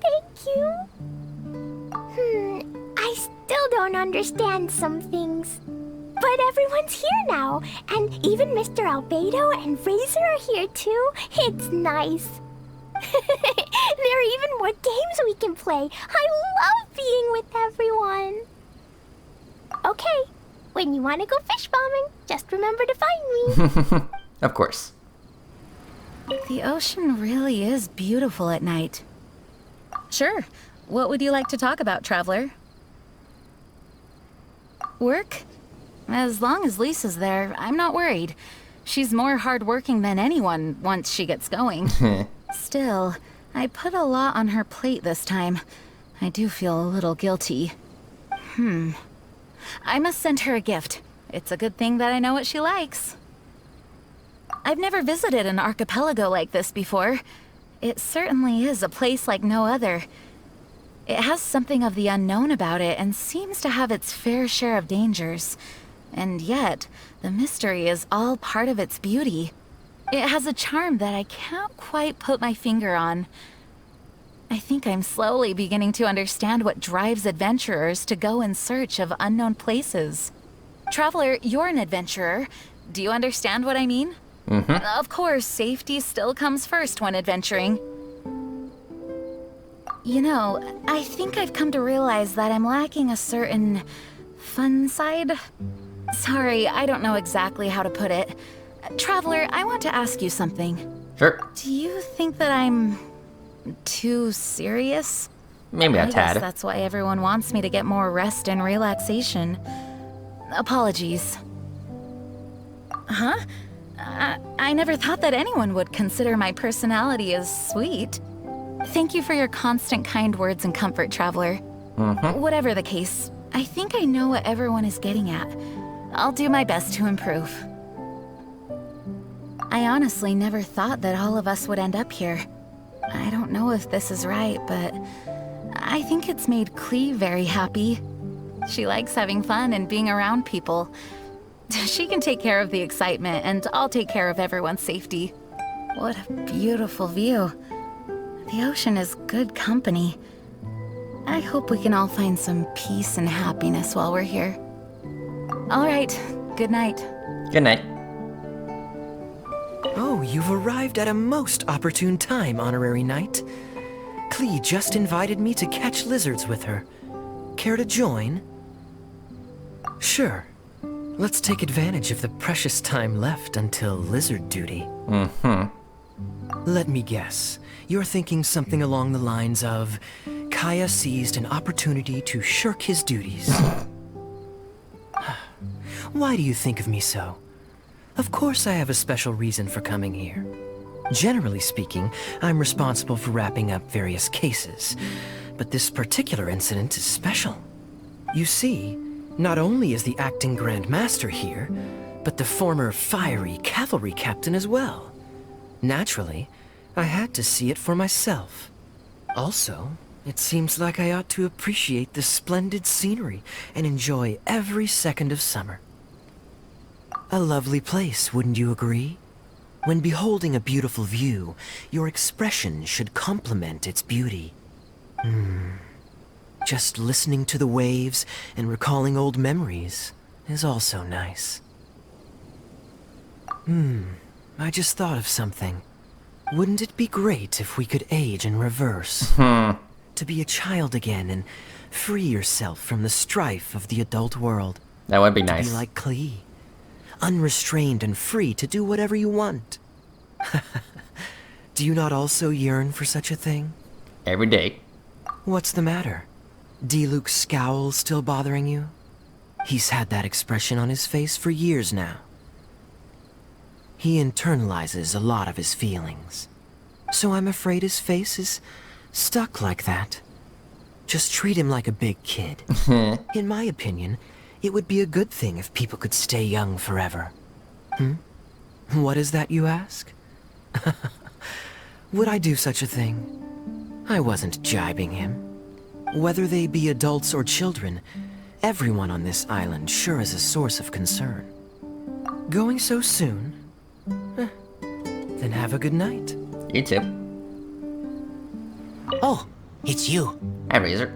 [SPEAKER 9] Thank you. I still don't understand some things. But everyone's here now, and even Mr. Albedo and Razor are here too. It's nice. There are even more games we can play. I love being with everyone. Okay, when you want to go fish bombing, just remember to find me.
[SPEAKER 1] Of course.
[SPEAKER 13] The ocean really is beautiful at night. Sure. What would you like to talk about, Traveler? Work? As long as Lisa's there, I'm not worried. She's more hardworking than anyone once she gets going. Still, I put a lot on her plate this time. I do feel a little guilty. I must send her a gift. It's a good thing that I know what she likes. I've never visited an archipelago like this before. It certainly is a place like no other. It has something of the unknown about it and seems to have its fair share of dangers. And yet, the mystery is all part of its beauty. It has a charm that I can't quite put my finger on. I think I'm slowly beginning to understand what drives adventurers to go in search of unknown places. Traveler, you're an adventurer. Do you understand what I mean? Of course, safety still comes first when adventuring. You know, I think I've come to realize that I'm lacking a certain fun side. Sorry, I don't know exactly how to put it. Traveler, I want to ask you something.
[SPEAKER 1] Sure.
[SPEAKER 13] Do you think that I'm too serious?
[SPEAKER 1] Maybe a
[SPEAKER 13] I
[SPEAKER 1] tad.
[SPEAKER 13] guess that's why everyone wants me to get more rest and relaxation. Apologies. Huh? I never thought that anyone would consider my personality as sweet. Thank you for your constant kind words and comfort, Traveler. Whatever the case, I think I know what everyone is getting at. I'll do my best to improve. I honestly never thought that all of us would end up here. I don't know if this is right, but I think it's made Klee very happy. She likes having fun and being around people. She can take care of the excitement, and I'll take care of everyone's safety. What a beautiful view. The ocean is good company. I hope we can all find some peace and happiness while we're here. All right, good night.
[SPEAKER 1] Good night.
[SPEAKER 10] Oh, you've arrived at a most opportune time, Honorary Knight. Klee just invited me to catch lizards with her. Care to join? Sure. Let's take advantage of the precious time left until lizard duty. Let me guess. You're thinking something along the lines of, Kaya seized an opportunity to shirk his duties. Why do you think of me so? Of course I have a special reason for coming here. Generally speaking, I'm responsible for wrapping up various cases, but this particular incident is special. You see, not only is the acting Grand Master here, but the former fiery cavalry captain as well. Naturally, I had to see it for myself. Also, it seems like I ought to appreciate the splendid scenery and enjoy every second of summer. A lovely place, wouldn't you agree? When beholding a beautiful view, your expression should complement its beauty. Just listening to the waves and recalling old memories is also nice. I just thought of something. Wouldn't it be great if we could age in reverse? To be a child again and free yourself from the strife of the adult world.
[SPEAKER 1] That would be
[SPEAKER 10] To
[SPEAKER 1] nice.
[SPEAKER 10] be like Klee. Unrestrained and free to do whatever you want. Do you not also yearn for such a thing?
[SPEAKER 1] Every day.
[SPEAKER 10] What's the matter? D-Luke's scowl still bothering you? He's had that expression on his face for years now. He internalizes a lot of his feelings. So I'm afraid his face is stuck like that. Just treat him like a big kid. In my opinion, it would be a good thing if people could stay young forever. What is that, you ask? Would I do such a thing? I wasn't jibing him. Whether they be adults or children, everyone on this island sure is a source of concern. Going so soon? Then have a good night.
[SPEAKER 1] You too.
[SPEAKER 14] Oh, it's you.
[SPEAKER 1] Hi, Razor.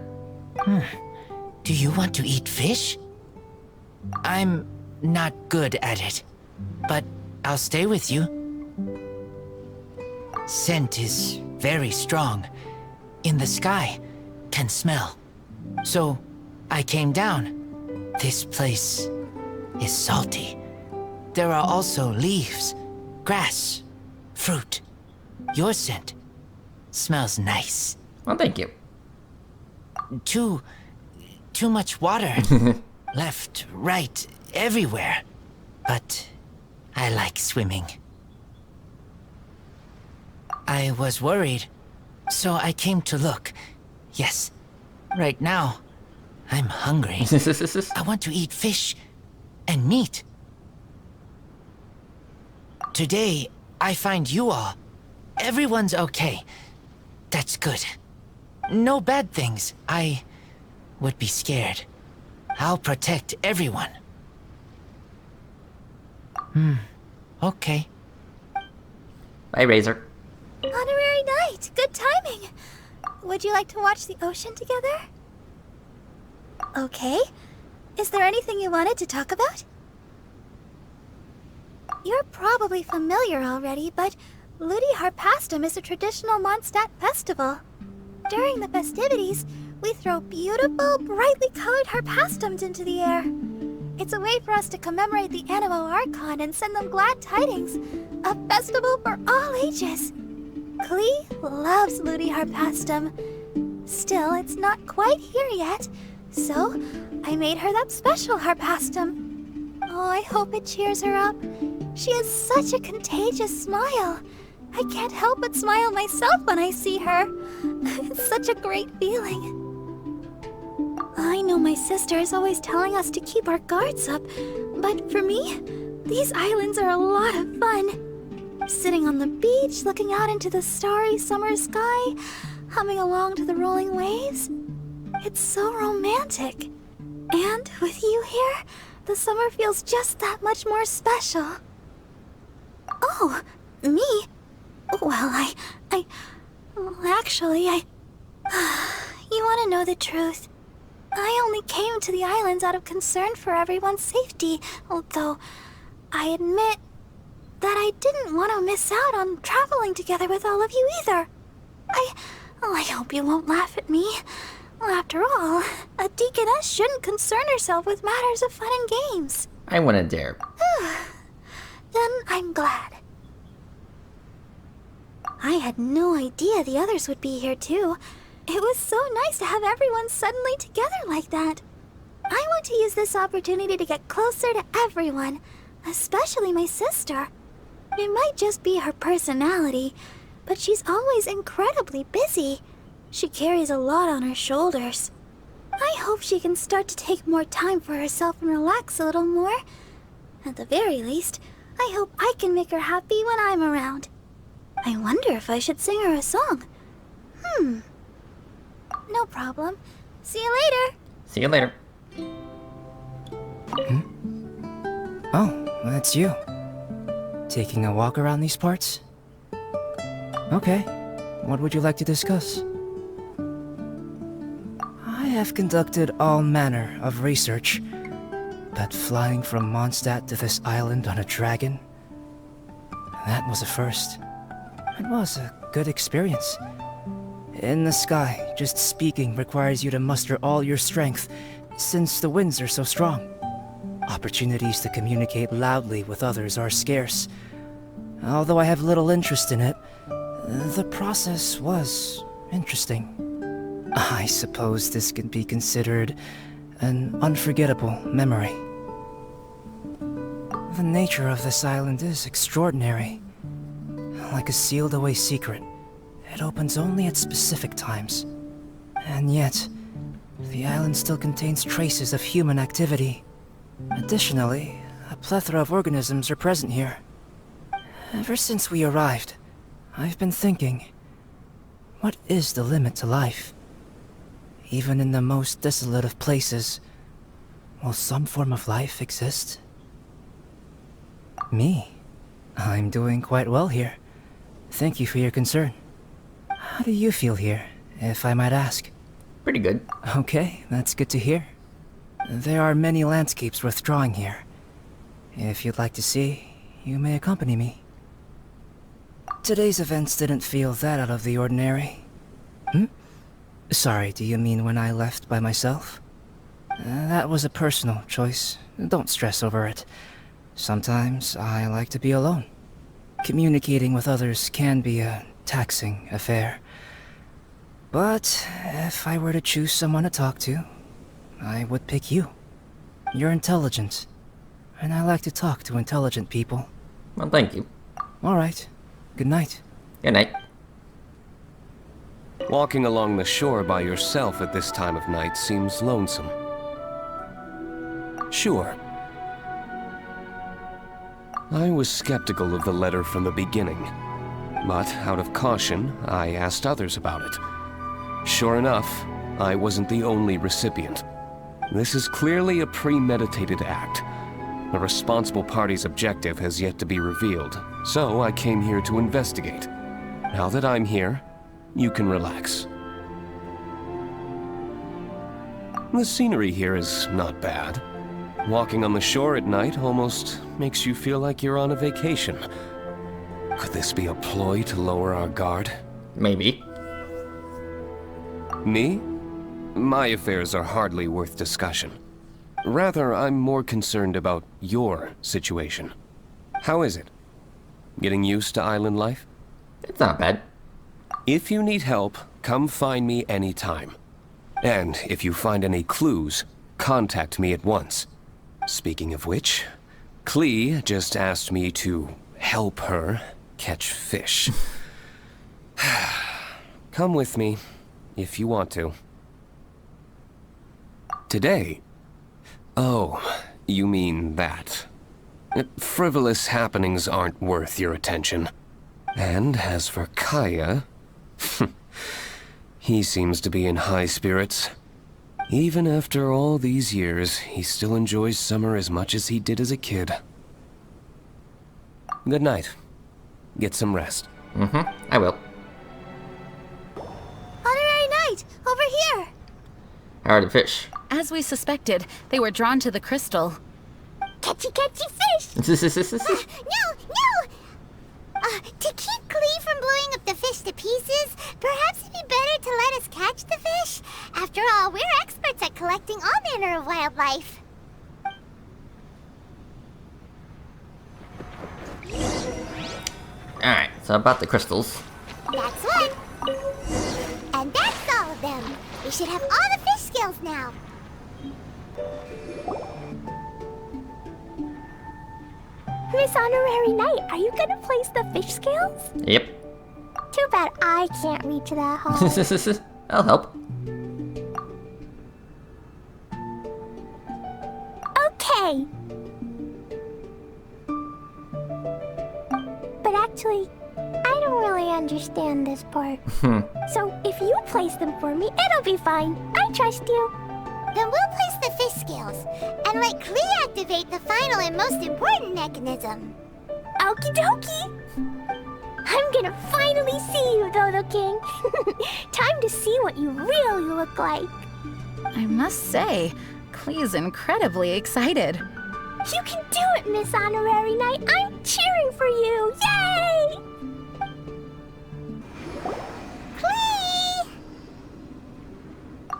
[SPEAKER 14] Do you want to eat fish? I'm not good at it, but I'll stay with you. Scent is very strong. In the sky, can smell. So, I came down. This place is salty. There are also leaves, grass, fruit. Your scent smells nice.
[SPEAKER 1] Well, thank you.
[SPEAKER 14] Too much water. Left, right, everywhere. But I like swimming. I was worried, so I came to look. Yes, right now, I'm hungry. I want to eat fish and meat. Today, I find you all. Everyone's okay. That's good. No bad things. I would be scared. I'll protect everyone. Okay.
[SPEAKER 1] Bye, Razor.
[SPEAKER 3] Honorary Knight, good timing.
[SPEAKER 15] Would you like to watch the ocean together? Okay. Is there anything you wanted to talk about? You're probably familiar already, but Ludi Harpastum is a traditional Mondstadt festival. During the festivities, we throw beautiful, brightly colored harpastums into the air. It's a way for us to commemorate the Animo Archon and send them glad tidings. A festival for all ages. Klee loves Ludi Harpastum. Still, it's not quite here yet, so I made her that special Harpastum. Oh, I hope it cheers her up. She has such a contagious smile. I can't help but smile myself when I see her. It's such a great feeling. I know my sister is always telling us to keep our guards up, but for me, these islands are a lot of fun. Sitting on the beach, looking out into the starry summer sky, humming along to the rolling waves. It's so romantic. And with you here, the summer feels just that much more special. Oh, me? Well, actually, you want to know the truth. I only came to the islands out of concern for everyone's safety, although I admit that I didn't want to miss out on traveling together with all of you either. I hope you won't laugh at me. After all, a deaconess shouldn't concern herself with matters of fun and games.
[SPEAKER 1] I wouldn't dare.
[SPEAKER 15] Then I'm glad. I had no idea the others would be here too. It was so nice to have everyone suddenly together like that. I want to use this opportunity to get closer to everyone, especially my sister. It might just be her personality, but she's always incredibly busy. She carries a lot on her shoulders. I hope she can start to take more time for herself and relax a little more. At the very least, I hope I can make her happy when I'm around. I wonder if I should sing her a song. No problem. See you later.
[SPEAKER 1] See you later.
[SPEAKER 12] Oh, that's you. Taking a walk around these parts? Okay. What would you like to discuss? I have conducted all manner of research, but flying from Mondstadt to this island on a dragon, that was a first. It was a good experience. In the sky, just speaking requires you to muster all your strength, since the winds are so strong. Opportunities to communicate loudly with others are scarce. Although I have little interest in it, the process was interesting. I suppose this can be considered an unforgettable memory. The nature of this island is extraordinary. Like a sealed-away secret, it opens only at specific times. And yet, the island still contains traces of human activity. Additionally, a plethora of organisms are present here. Ever since we arrived, I've been thinking, what is the limit to life? Even in the most desolate of places, will some form of life exist? Me? I'm doing quite well here. Thank you for your concern. How do you feel here, if I might ask?
[SPEAKER 1] Pretty good.
[SPEAKER 12] Okay, that's good to hear. There are many landscapes worth drawing here. If you'd like to see, you may accompany me. Today's events didn't feel that out of the ordinary. Sorry, do you mean when I left by myself? That was a personal choice. Don't stress over it. Sometimes I like to be alone. Communicating with others can be a taxing affair. But if I were to choose someone to talk to, I would pick you. You're intelligent, and I like to talk to intelligent people.
[SPEAKER 1] Well, thank you.
[SPEAKER 12] Alright. Good night.
[SPEAKER 1] Good night.
[SPEAKER 11] Walking along the shore by yourself at this time of night seems lonesome. Sure. I was skeptical of the letter from the beginning, but out of caution, I asked others about it. Sure enough, I wasn't the only recipient. This is clearly a premeditated act. The responsible party's objective has yet to be revealed, so I came here to investigate. Now that I'm here, you can relax. The scenery here is not bad. Walking on the shore at night almost makes you feel like you're on a vacation. Could this be a ploy to lower our guard?
[SPEAKER 1] Maybe.
[SPEAKER 11] Me? My affairs are hardly worth discussion. Rather, I'm more concerned about your situation. How is it? Getting used to island life?
[SPEAKER 1] It's not bad.
[SPEAKER 11] If you need help, come find me anytime. And if you find any clues, contact me at once. Speaking of which, Klee just asked me to help her catch fish. Come with me, if you want to. Today? Oh, you mean that. Frivolous happenings aren't worth your attention. And as for Kaya, he seems to be in high spirits. Even after all these years, he still enjoys summer as much as he did as a kid. Good night. Get some rest.
[SPEAKER 1] I will.
[SPEAKER 15] Honorary Knight, over here!
[SPEAKER 1] How are the fish?
[SPEAKER 13] As we suspected, they were drawn to the crystal.
[SPEAKER 2] Catchy, catchy fish! No! To keep Klee from blowing up the fish to pieces, perhaps it'd be better to let us catch the fish. After all, we're experts at collecting all manner of wildlife.
[SPEAKER 1] Alright, so about the crystals.
[SPEAKER 2] That's one. And that's all of them. We should have all the fish scales now.
[SPEAKER 9] Miss Honorary Knight, are you gonna place the fish scales?
[SPEAKER 1] Yep.
[SPEAKER 9] Too bad I can't reach that high.
[SPEAKER 1] I'll help.
[SPEAKER 9] Okay. But actually, I don't really understand this part. So if you place them for me, it'll be fine. I trust you.
[SPEAKER 2] Then we'll place the fish scales and let Klee activate the final and most important mechanism.
[SPEAKER 9] Okie dokie. I'm gonna finally see you, Dodo King. Time to see what you really look like.
[SPEAKER 13] I must say, Klee's incredibly excited.
[SPEAKER 9] You can do it, Miss Honorary Knight. I'm cheering for you. Yay!
[SPEAKER 2] Klee!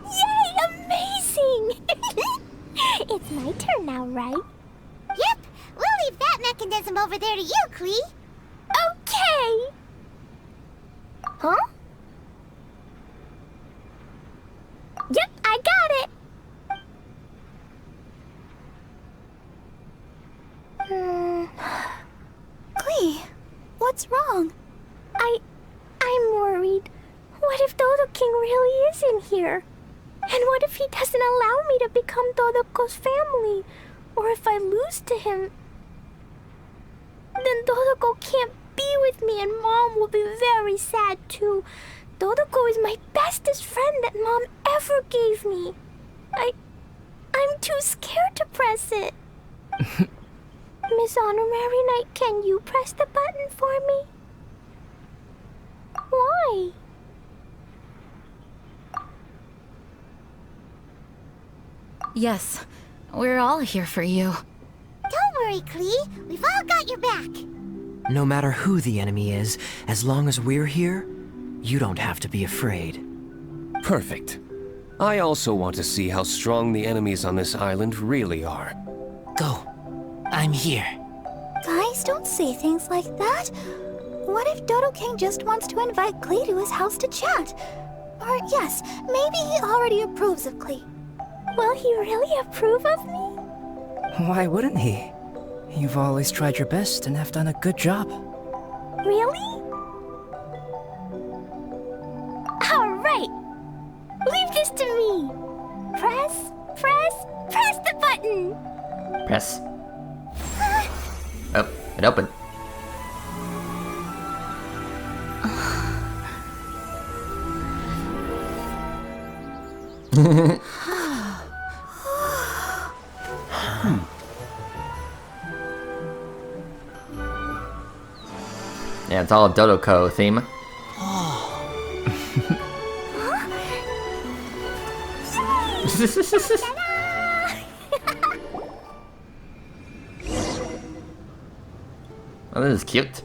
[SPEAKER 9] Yay! Amazing! It's my turn now, right?
[SPEAKER 2] Yep. We'll leave that mechanism over there to you, Klee.
[SPEAKER 9] Okay! Huh? Yep, I got it!
[SPEAKER 15] Klee, what's wrong?
[SPEAKER 9] I'm worried. What if Dodo King really is in here? And what if he doesn't allow me to become Dodoko's family? Or if I lose to him, then Dodoko can't be with me and Mom will be very sad too. Dodoko is my bestest friend that Mom ever gave me. I'm too scared to press it. Miss Honorary Knight, can you press the button for me? Why?
[SPEAKER 13] Yes, we're all here for you.
[SPEAKER 2] Don't worry, Klee. We've all got your back.
[SPEAKER 10] No matter who the enemy is, as long as we're here, you don't have to be afraid.
[SPEAKER 11] Perfect. I also want to see how strong the enemies on this island really are.
[SPEAKER 14] Go. I'm here.
[SPEAKER 15] Guys, don't say things like that. What if Dodo King just wants to invite Klee to his house to chat? Or yes, maybe he already approves of Klee.
[SPEAKER 9] Will he really approve of me?
[SPEAKER 12] Why wouldn't he? You've always tried your best and have done a good job.
[SPEAKER 9] Really? Alright! Leave this to me! Press the button!
[SPEAKER 1] Press. Oh, it opened. Yeah, it's all a Dodoko theme. Oh, this is cute.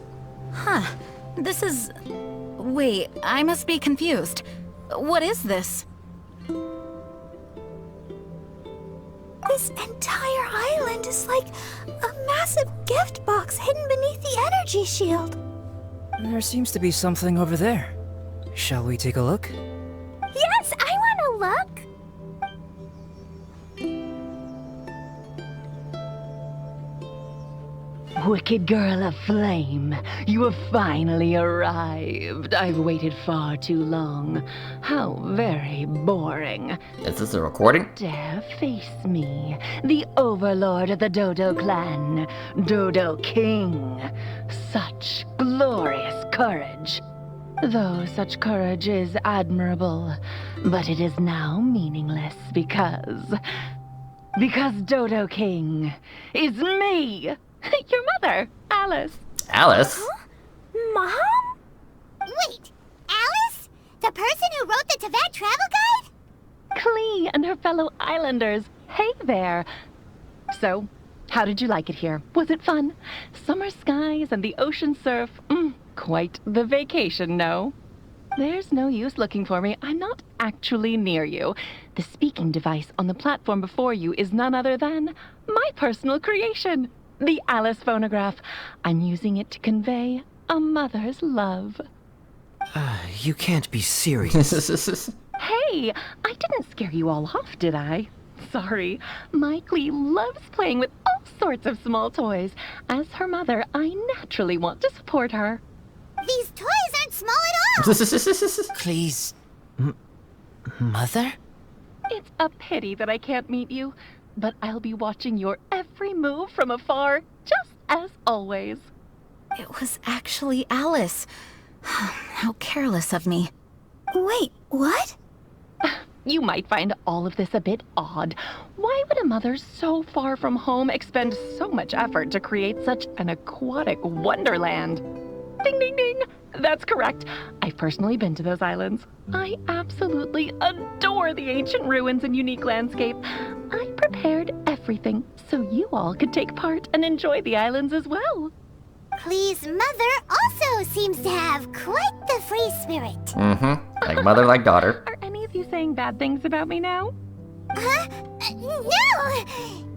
[SPEAKER 13] Huh. This is... Wait, I must be confused. What is this?
[SPEAKER 15] This entire island is like a massive gift box hidden beneath the energy shield.
[SPEAKER 12] There seems to be something over there. Shall we take a look?
[SPEAKER 15] Yes, I want to look.
[SPEAKER 16] Wicked girl of flame, you have finally arrived. I've waited far too long. How very boring.
[SPEAKER 1] Is this a recording?
[SPEAKER 16] Dare face me, the overlord of the Dodo clan, Dodo King. Such glorious courage. Though such courage is admirable, but it is now meaningless because Dodo King is me! Your mother, Alice.
[SPEAKER 1] Alice?
[SPEAKER 2] Huh? Mom? Wait, Alice? The person who wrote the Teyvat travel guide?
[SPEAKER 16] Klee and her fellow islanders. Hey there. So, how did you like it here? Was it fun? Summer skies and the ocean surf. Quite the vacation, no? There's no use looking for me. I'm not actually near you. The speaking device on the platform before you is none other than my personal creation. The Alice phonograph. I'm using it to convey a mother's love.
[SPEAKER 10] You can't be serious.
[SPEAKER 16] Hey, I didn't scare you all off, did I? Sorry. My Klee loves playing with all sorts of small toys. As her mother, I naturally want to support her.
[SPEAKER 2] These toys aren't small at all!
[SPEAKER 14] Klee's... mother?
[SPEAKER 16] It's a pity that I can't meet you, but I'll be watching your every move from afar, just as always.
[SPEAKER 13] It was actually Alice. How careless of me.
[SPEAKER 15] Wait, what?
[SPEAKER 16] You might find all of this a bit odd. Why would a mother so far from home expend so much effort to create such an aquatic wonderland? Ding, ding, ding! That's correct. I've personally been to those islands. I absolutely adore the ancient ruins and unique landscape. I prepared everything so you all could take part and enjoy the islands as well.
[SPEAKER 2] Klee's mother also seems to have quite the free spirit.
[SPEAKER 1] Mm-hmm. Like mother, like daughter.
[SPEAKER 16] Are any of you saying bad things about me now?
[SPEAKER 2] Huh? No!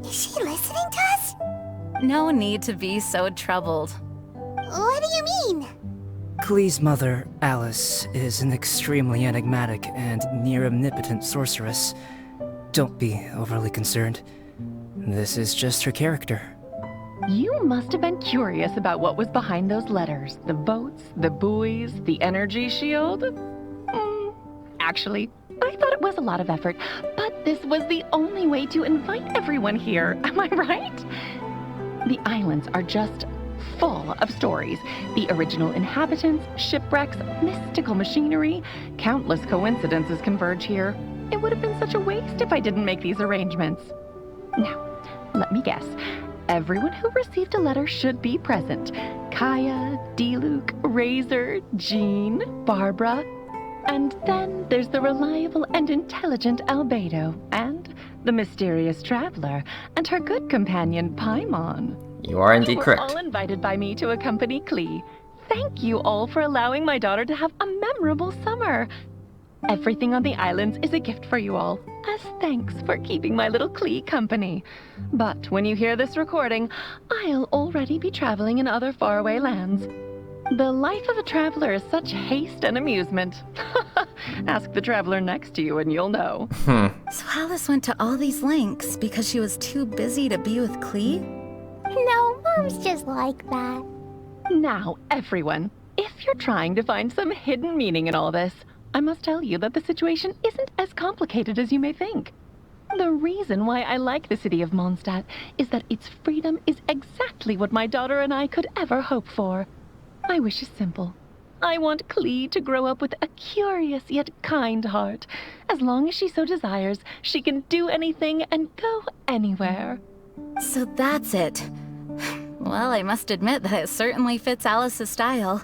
[SPEAKER 2] Is she listening to us?
[SPEAKER 13] No need to be so troubled.
[SPEAKER 2] What do you mean?
[SPEAKER 12] Klee's mother, Alice, is an extremely enigmatic and near-omnipotent sorceress. Don't be overly concerned. This is just her character.
[SPEAKER 16] You must have been curious about what was behind those letters. The boats, the buoys, the energy shield. Actually, I thought it was a lot of effort, but this was the only way to invite everyone here. Am I right? The islands are just full of stories. The original inhabitants, shipwrecks, mystical machinery. Countless coincidences converge here. It would have been such a waste if I didn't make these arrangements. Now, let me guess. Everyone who received a letter should be present. Kaya, D-Luke, Razor, Jean, Barbara. And then there's the reliable and intelligent Albedo, and the mysterious traveler, and her good companion, Paimon.
[SPEAKER 1] You are indeed correct.
[SPEAKER 16] You were all invited by me to accompany Klee. Thank you all for allowing my daughter to have a memorable summer. Everything on the islands is a gift for you all, as thanks for keeping my little Klee company. But when you hear this recording, I'll already be traveling in other faraway lands. The life of a traveler is such haste and amusement. Ask the traveler next to you and you'll know.
[SPEAKER 13] So Alice went to all these lengths because she was too busy to be with Klee?
[SPEAKER 9] No, Mom's just like that.
[SPEAKER 16] Now, everyone, if you're trying to find some hidden meaning in all this, I must tell you that the situation isn't as complicated as you may think. The reason why I like the city of Mondstadt is that its freedom is exactly what my daughter and I could ever hope for. My wish is simple. I want Klee to grow up with a curious yet kind heart. As long as she so desires, she can do anything and go anywhere.
[SPEAKER 13] So that's it. Well, I must admit that it certainly fits Alice's style.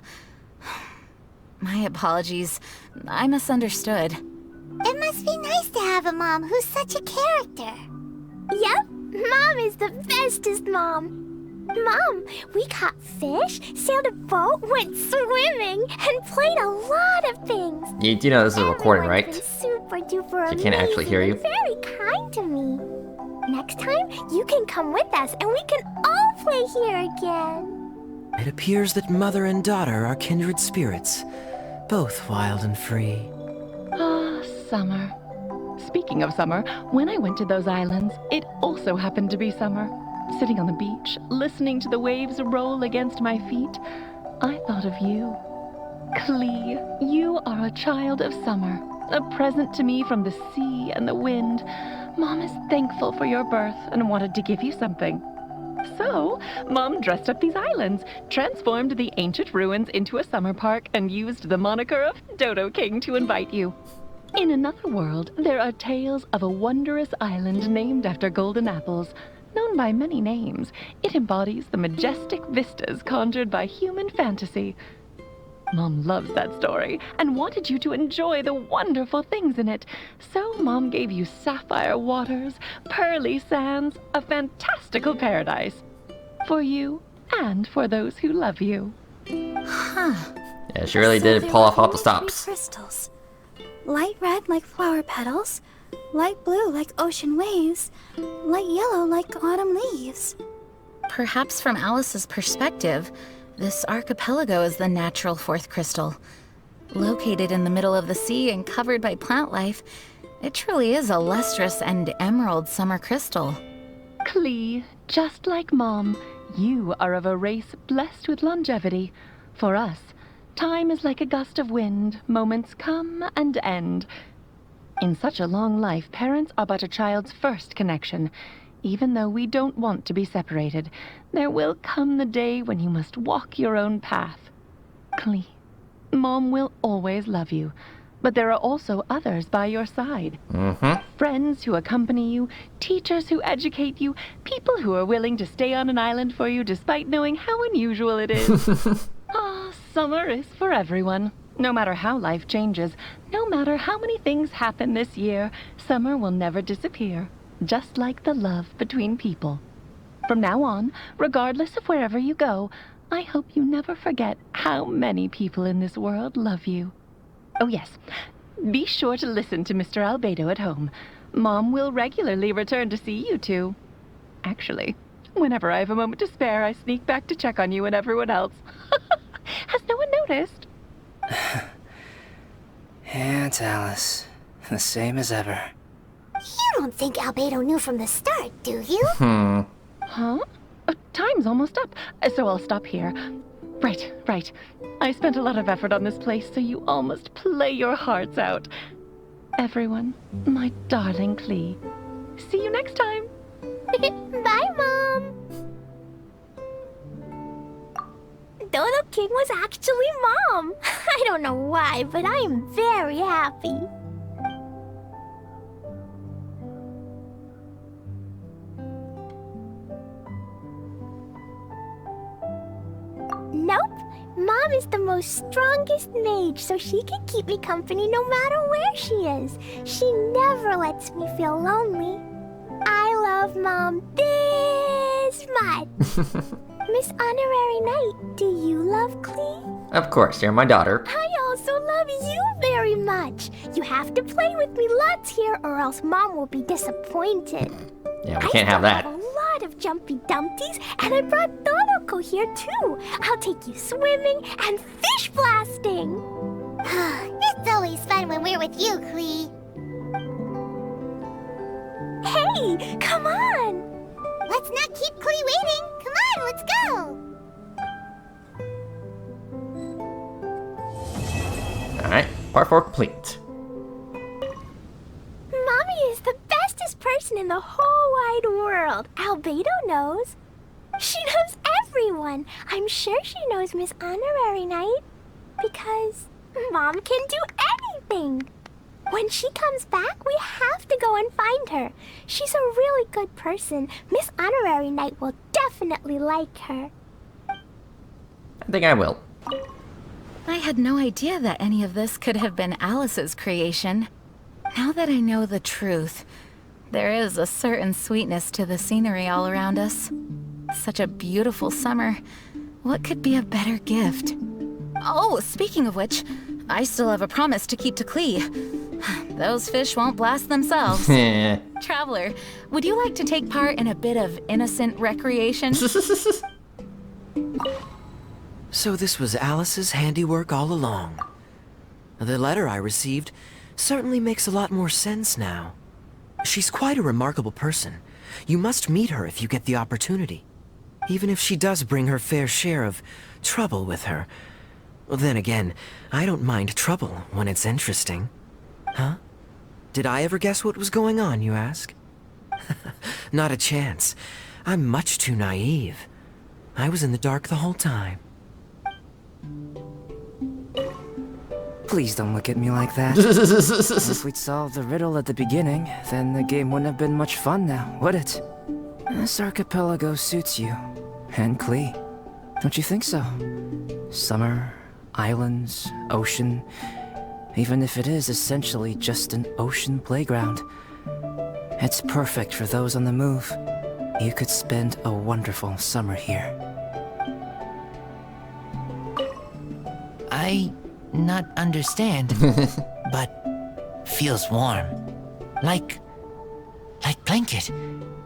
[SPEAKER 13] My apologies. I misunderstood.
[SPEAKER 2] It must be nice to have a mom who's such a character.
[SPEAKER 9] Yep, Mom is the bestest mom. Mom, we caught fish, sailed a boat, went swimming, and played a lot of things.
[SPEAKER 1] You do know this is a recording, right?
[SPEAKER 9] Super duper
[SPEAKER 1] She can't actually hear you.
[SPEAKER 9] Very kind to me. Next time, you can come with us and we can all play here again.
[SPEAKER 10] It appears that mother and daughter are kindred spirits, both wild and free.
[SPEAKER 16] Ah, summer. Speaking of summer, when I went to those islands, it also happened to be summer. Sitting on the beach, listening to the waves roll against my feet, I thought of you. Klee, you are a child of summer, a present to me from the sea and the wind. Mom is thankful for your birth and wanted to give you something. So, Mom dressed up these islands, transformed the ancient ruins into a summer park, and used the moniker of Dodo King to invite you. In another world, there are tales of a wondrous island named after golden apples. Known by many names, it embodies the majestic vistas conjured by human fantasy. Mom loves that story and wanted you to enjoy the wonderful things in it. So Mom gave you sapphire waters, pearly sands, a fantastical paradise. For you and for those who love you.
[SPEAKER 8] Huh.
[SPEAKER 1] Yeah, she really did pull off all the stops.
[SPEAKER 15] Crystals. Light red like flower petals, light blue like ocean waves, light yellow like autumn leaves.
[SPEAKER 13] Perhaps from Alice's perspective, this archipelago is the natural fourth crystal. Located in the middle of the sea and covered by plant life, it truly is a lustrous and emerald summer crystal.
[SPEAKER 16] Klee, just like Mom, you are of a race blessed with longevity. For us, time is like a gust of wind, moments come and end. In such a long life, parents are but a child's first connection. Even though we don't want to be separated, there will come the day when you must walk your own path. Klee, Mom will always love you, but there are also others by your side. Friends who accompany you, teachers who educate you, people who are willing to stay on an island for you despite knowing how unusual it is. Summer is for everyone. No matter how life changes, no matter how many things happen this year, summer will never disappear, just like the love between people. From now on, regardless of wherever you go, I hope you never forget how many people in this world love you. Oh yes, be sure to listen to Mr. Albedo at home. Mom will regularly return to see you two. Actually, whenever I have a moment to spare, I sneak back to check on you and everyone else. Has no one noticed?
[SPEAKER 12] Aunt Alice, the same as ever.
[SPEAKER 2] You don't think Albedo knew from the start, do you?
[SPEAKER 16] Huh? Time's almost up, so I'll stop here. Right. I spent a lot of effort on this place, so you all must play your hearts out. Everyone, my darling Klee. See you next time.
[SPEAKER 9] Bye, Mom. Dodo King was actually Mom. I don't know why, but I am very happy. Nope. Mom is the most strongest mage, so she can keep me company no matter where she is. She never lets me feel lonely. I love Mom this much. Miss Honorary Knight, do you love Klee?
[SPEAKER 1] Of course, you're my daughter.
[SPEAKER 9] I also love you very much. You have to play with me lots here or else Mom will be disappointed.
[SPEAKER 1] Yeah, we can't have that.
[SPEAKER 9] I have a lot of jumpy dumpties and I brought Dodoko here too. I'll take you swimming and fish blasting.
[SPEAKER 2] It's always fun when we're with you, Klee.
[SPEAKER 9] Hey, come on.
[SPEAKER 2] Let's not keep Klee waiting. Come on, let's go.
[SPEAKER 1] Alright, part 4 complete.
[SPEAKER 9] Mommy is the bestest person in the whole wide world. Albedo knows. She knows everyone. I'm sure she knows Miss Honorary Knight. Because Mom can do anything. When she comes back, we have to go and find her. She's a really good person. Miss Honorary Knight will definitely like her.
[SPEAKER 1] I think I will.
[SPEAKER 13] I had no idea that any of this could have been Alice's creation. Now that I know the truth, there is a certain sweetness to the scenery all around us. Such a beautiful summer. What could be a better gift? Oh, speaking of which, I still have a promise to keep to Klee. Those fish won't blast themselves. Traveler, would you like to take part in a bit of innocent recreation?
[SPEAKER 10] So this was Alice's handiwork all along. The letter I received certainly makes a lot more sense now. She's quite a remarkable person. You must meet her if you get the opportunity. Even if she does bring her fair share of trouble with her. Well, then again, I don't mind trouble when it's interesting. Huh? Did I ever guess what was going on, you ask? Not a chance. I'm much too naive. I was in the dark the whole time.
[SPEAKER 12] Please don't look at me like that. If we'd solved the riddle at the beginning, then the game wouldn't have been much fun now, would it? This archipelago suits you. And Klee. Don't you think so? Summer, islands, ocean. Even if it is essentially just an ocean playground. It's perfect for those on the move. You could spend a wonderful summer here.
[SPEAKER 14] I not understand, but feels warm. Like blanket.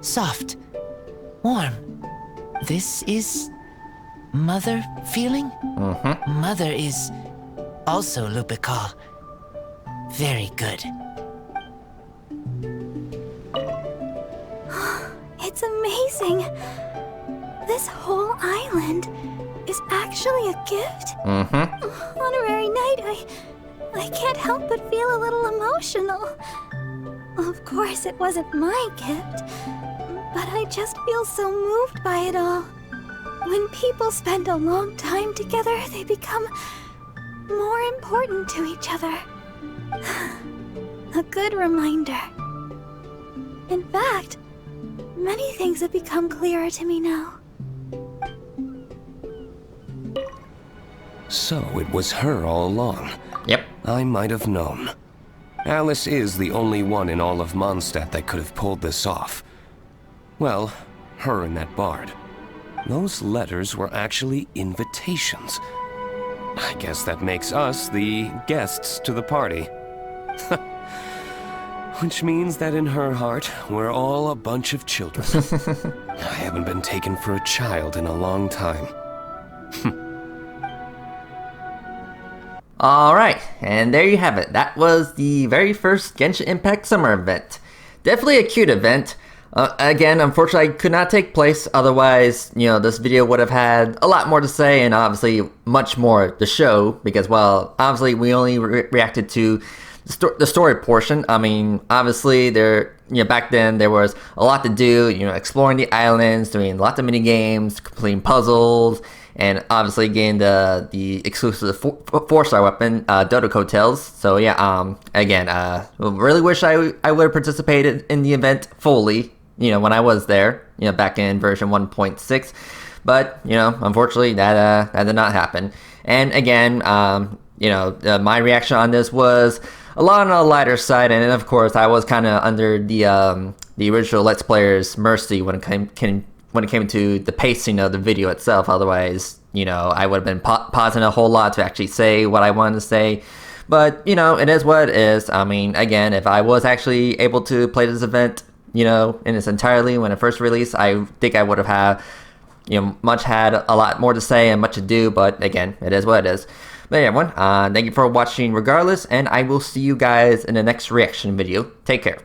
[SPEAKER 14] Soft. Warm. This is mother feeling? Mother is also Lupical. Very good.
[SPEAKER 15] It's amazing. This whole island is actually a gift. On a very night, I can't help but feel a little emotional. Of course, it wasn't my gift, but I just feel so moved by it all. When people spend a long time together, they become more important to each other. A good reminder. In fact, many things have become clearer to me now.
[SPEAKER 11] So it was her all along.
[SPEAKER 1] Yep.
[SPEAKER 11] I might have known. Alice is the only one in all of Mondstadt that could have pulled this off. Well, her and that bard. Those letters were actually invitations. I guess that makes us the guests to the party. Which means that in her heart, we're all a bunch of children. I haven't been taken for a child in a long time.
[SPEAKER 1] Alright, and there you have it. That was the very first Genshin Impact summer event. Definitely a cute event. Again, unfortunately, I could not take place. Otherwise, this video would have had a lot more to say and obviously much more to show. Because, well, obviously we only reacted to the story portion. I mean, obviously back then there was a lot to do. Exploring the islands, doing lots of mini games, completing puzzles, and obviously getting the exclusive 4-star weapon, Dodoko Tails. So yeah, again, really wish I would have participated in the event fully. When I was there, back in version 1.6, but unfortunately that did not happen. And again, my reaction on this was a lot on the lighter side, and of course I was kind of under the original Let's Player's mercy when it came to the pacing of the video itself. Otherwise, I would have been pausing a whole lot to actually say what I wanted to say. But it is what it is. I mean, again, if I was actually able to play this event, in its entirety when it first released, I think I would have had a lot more to say and much to do. But again, it is what it is. But yeah, everyone, thank you for watching regardless, and I will see you guys in the next reaction video. Take care.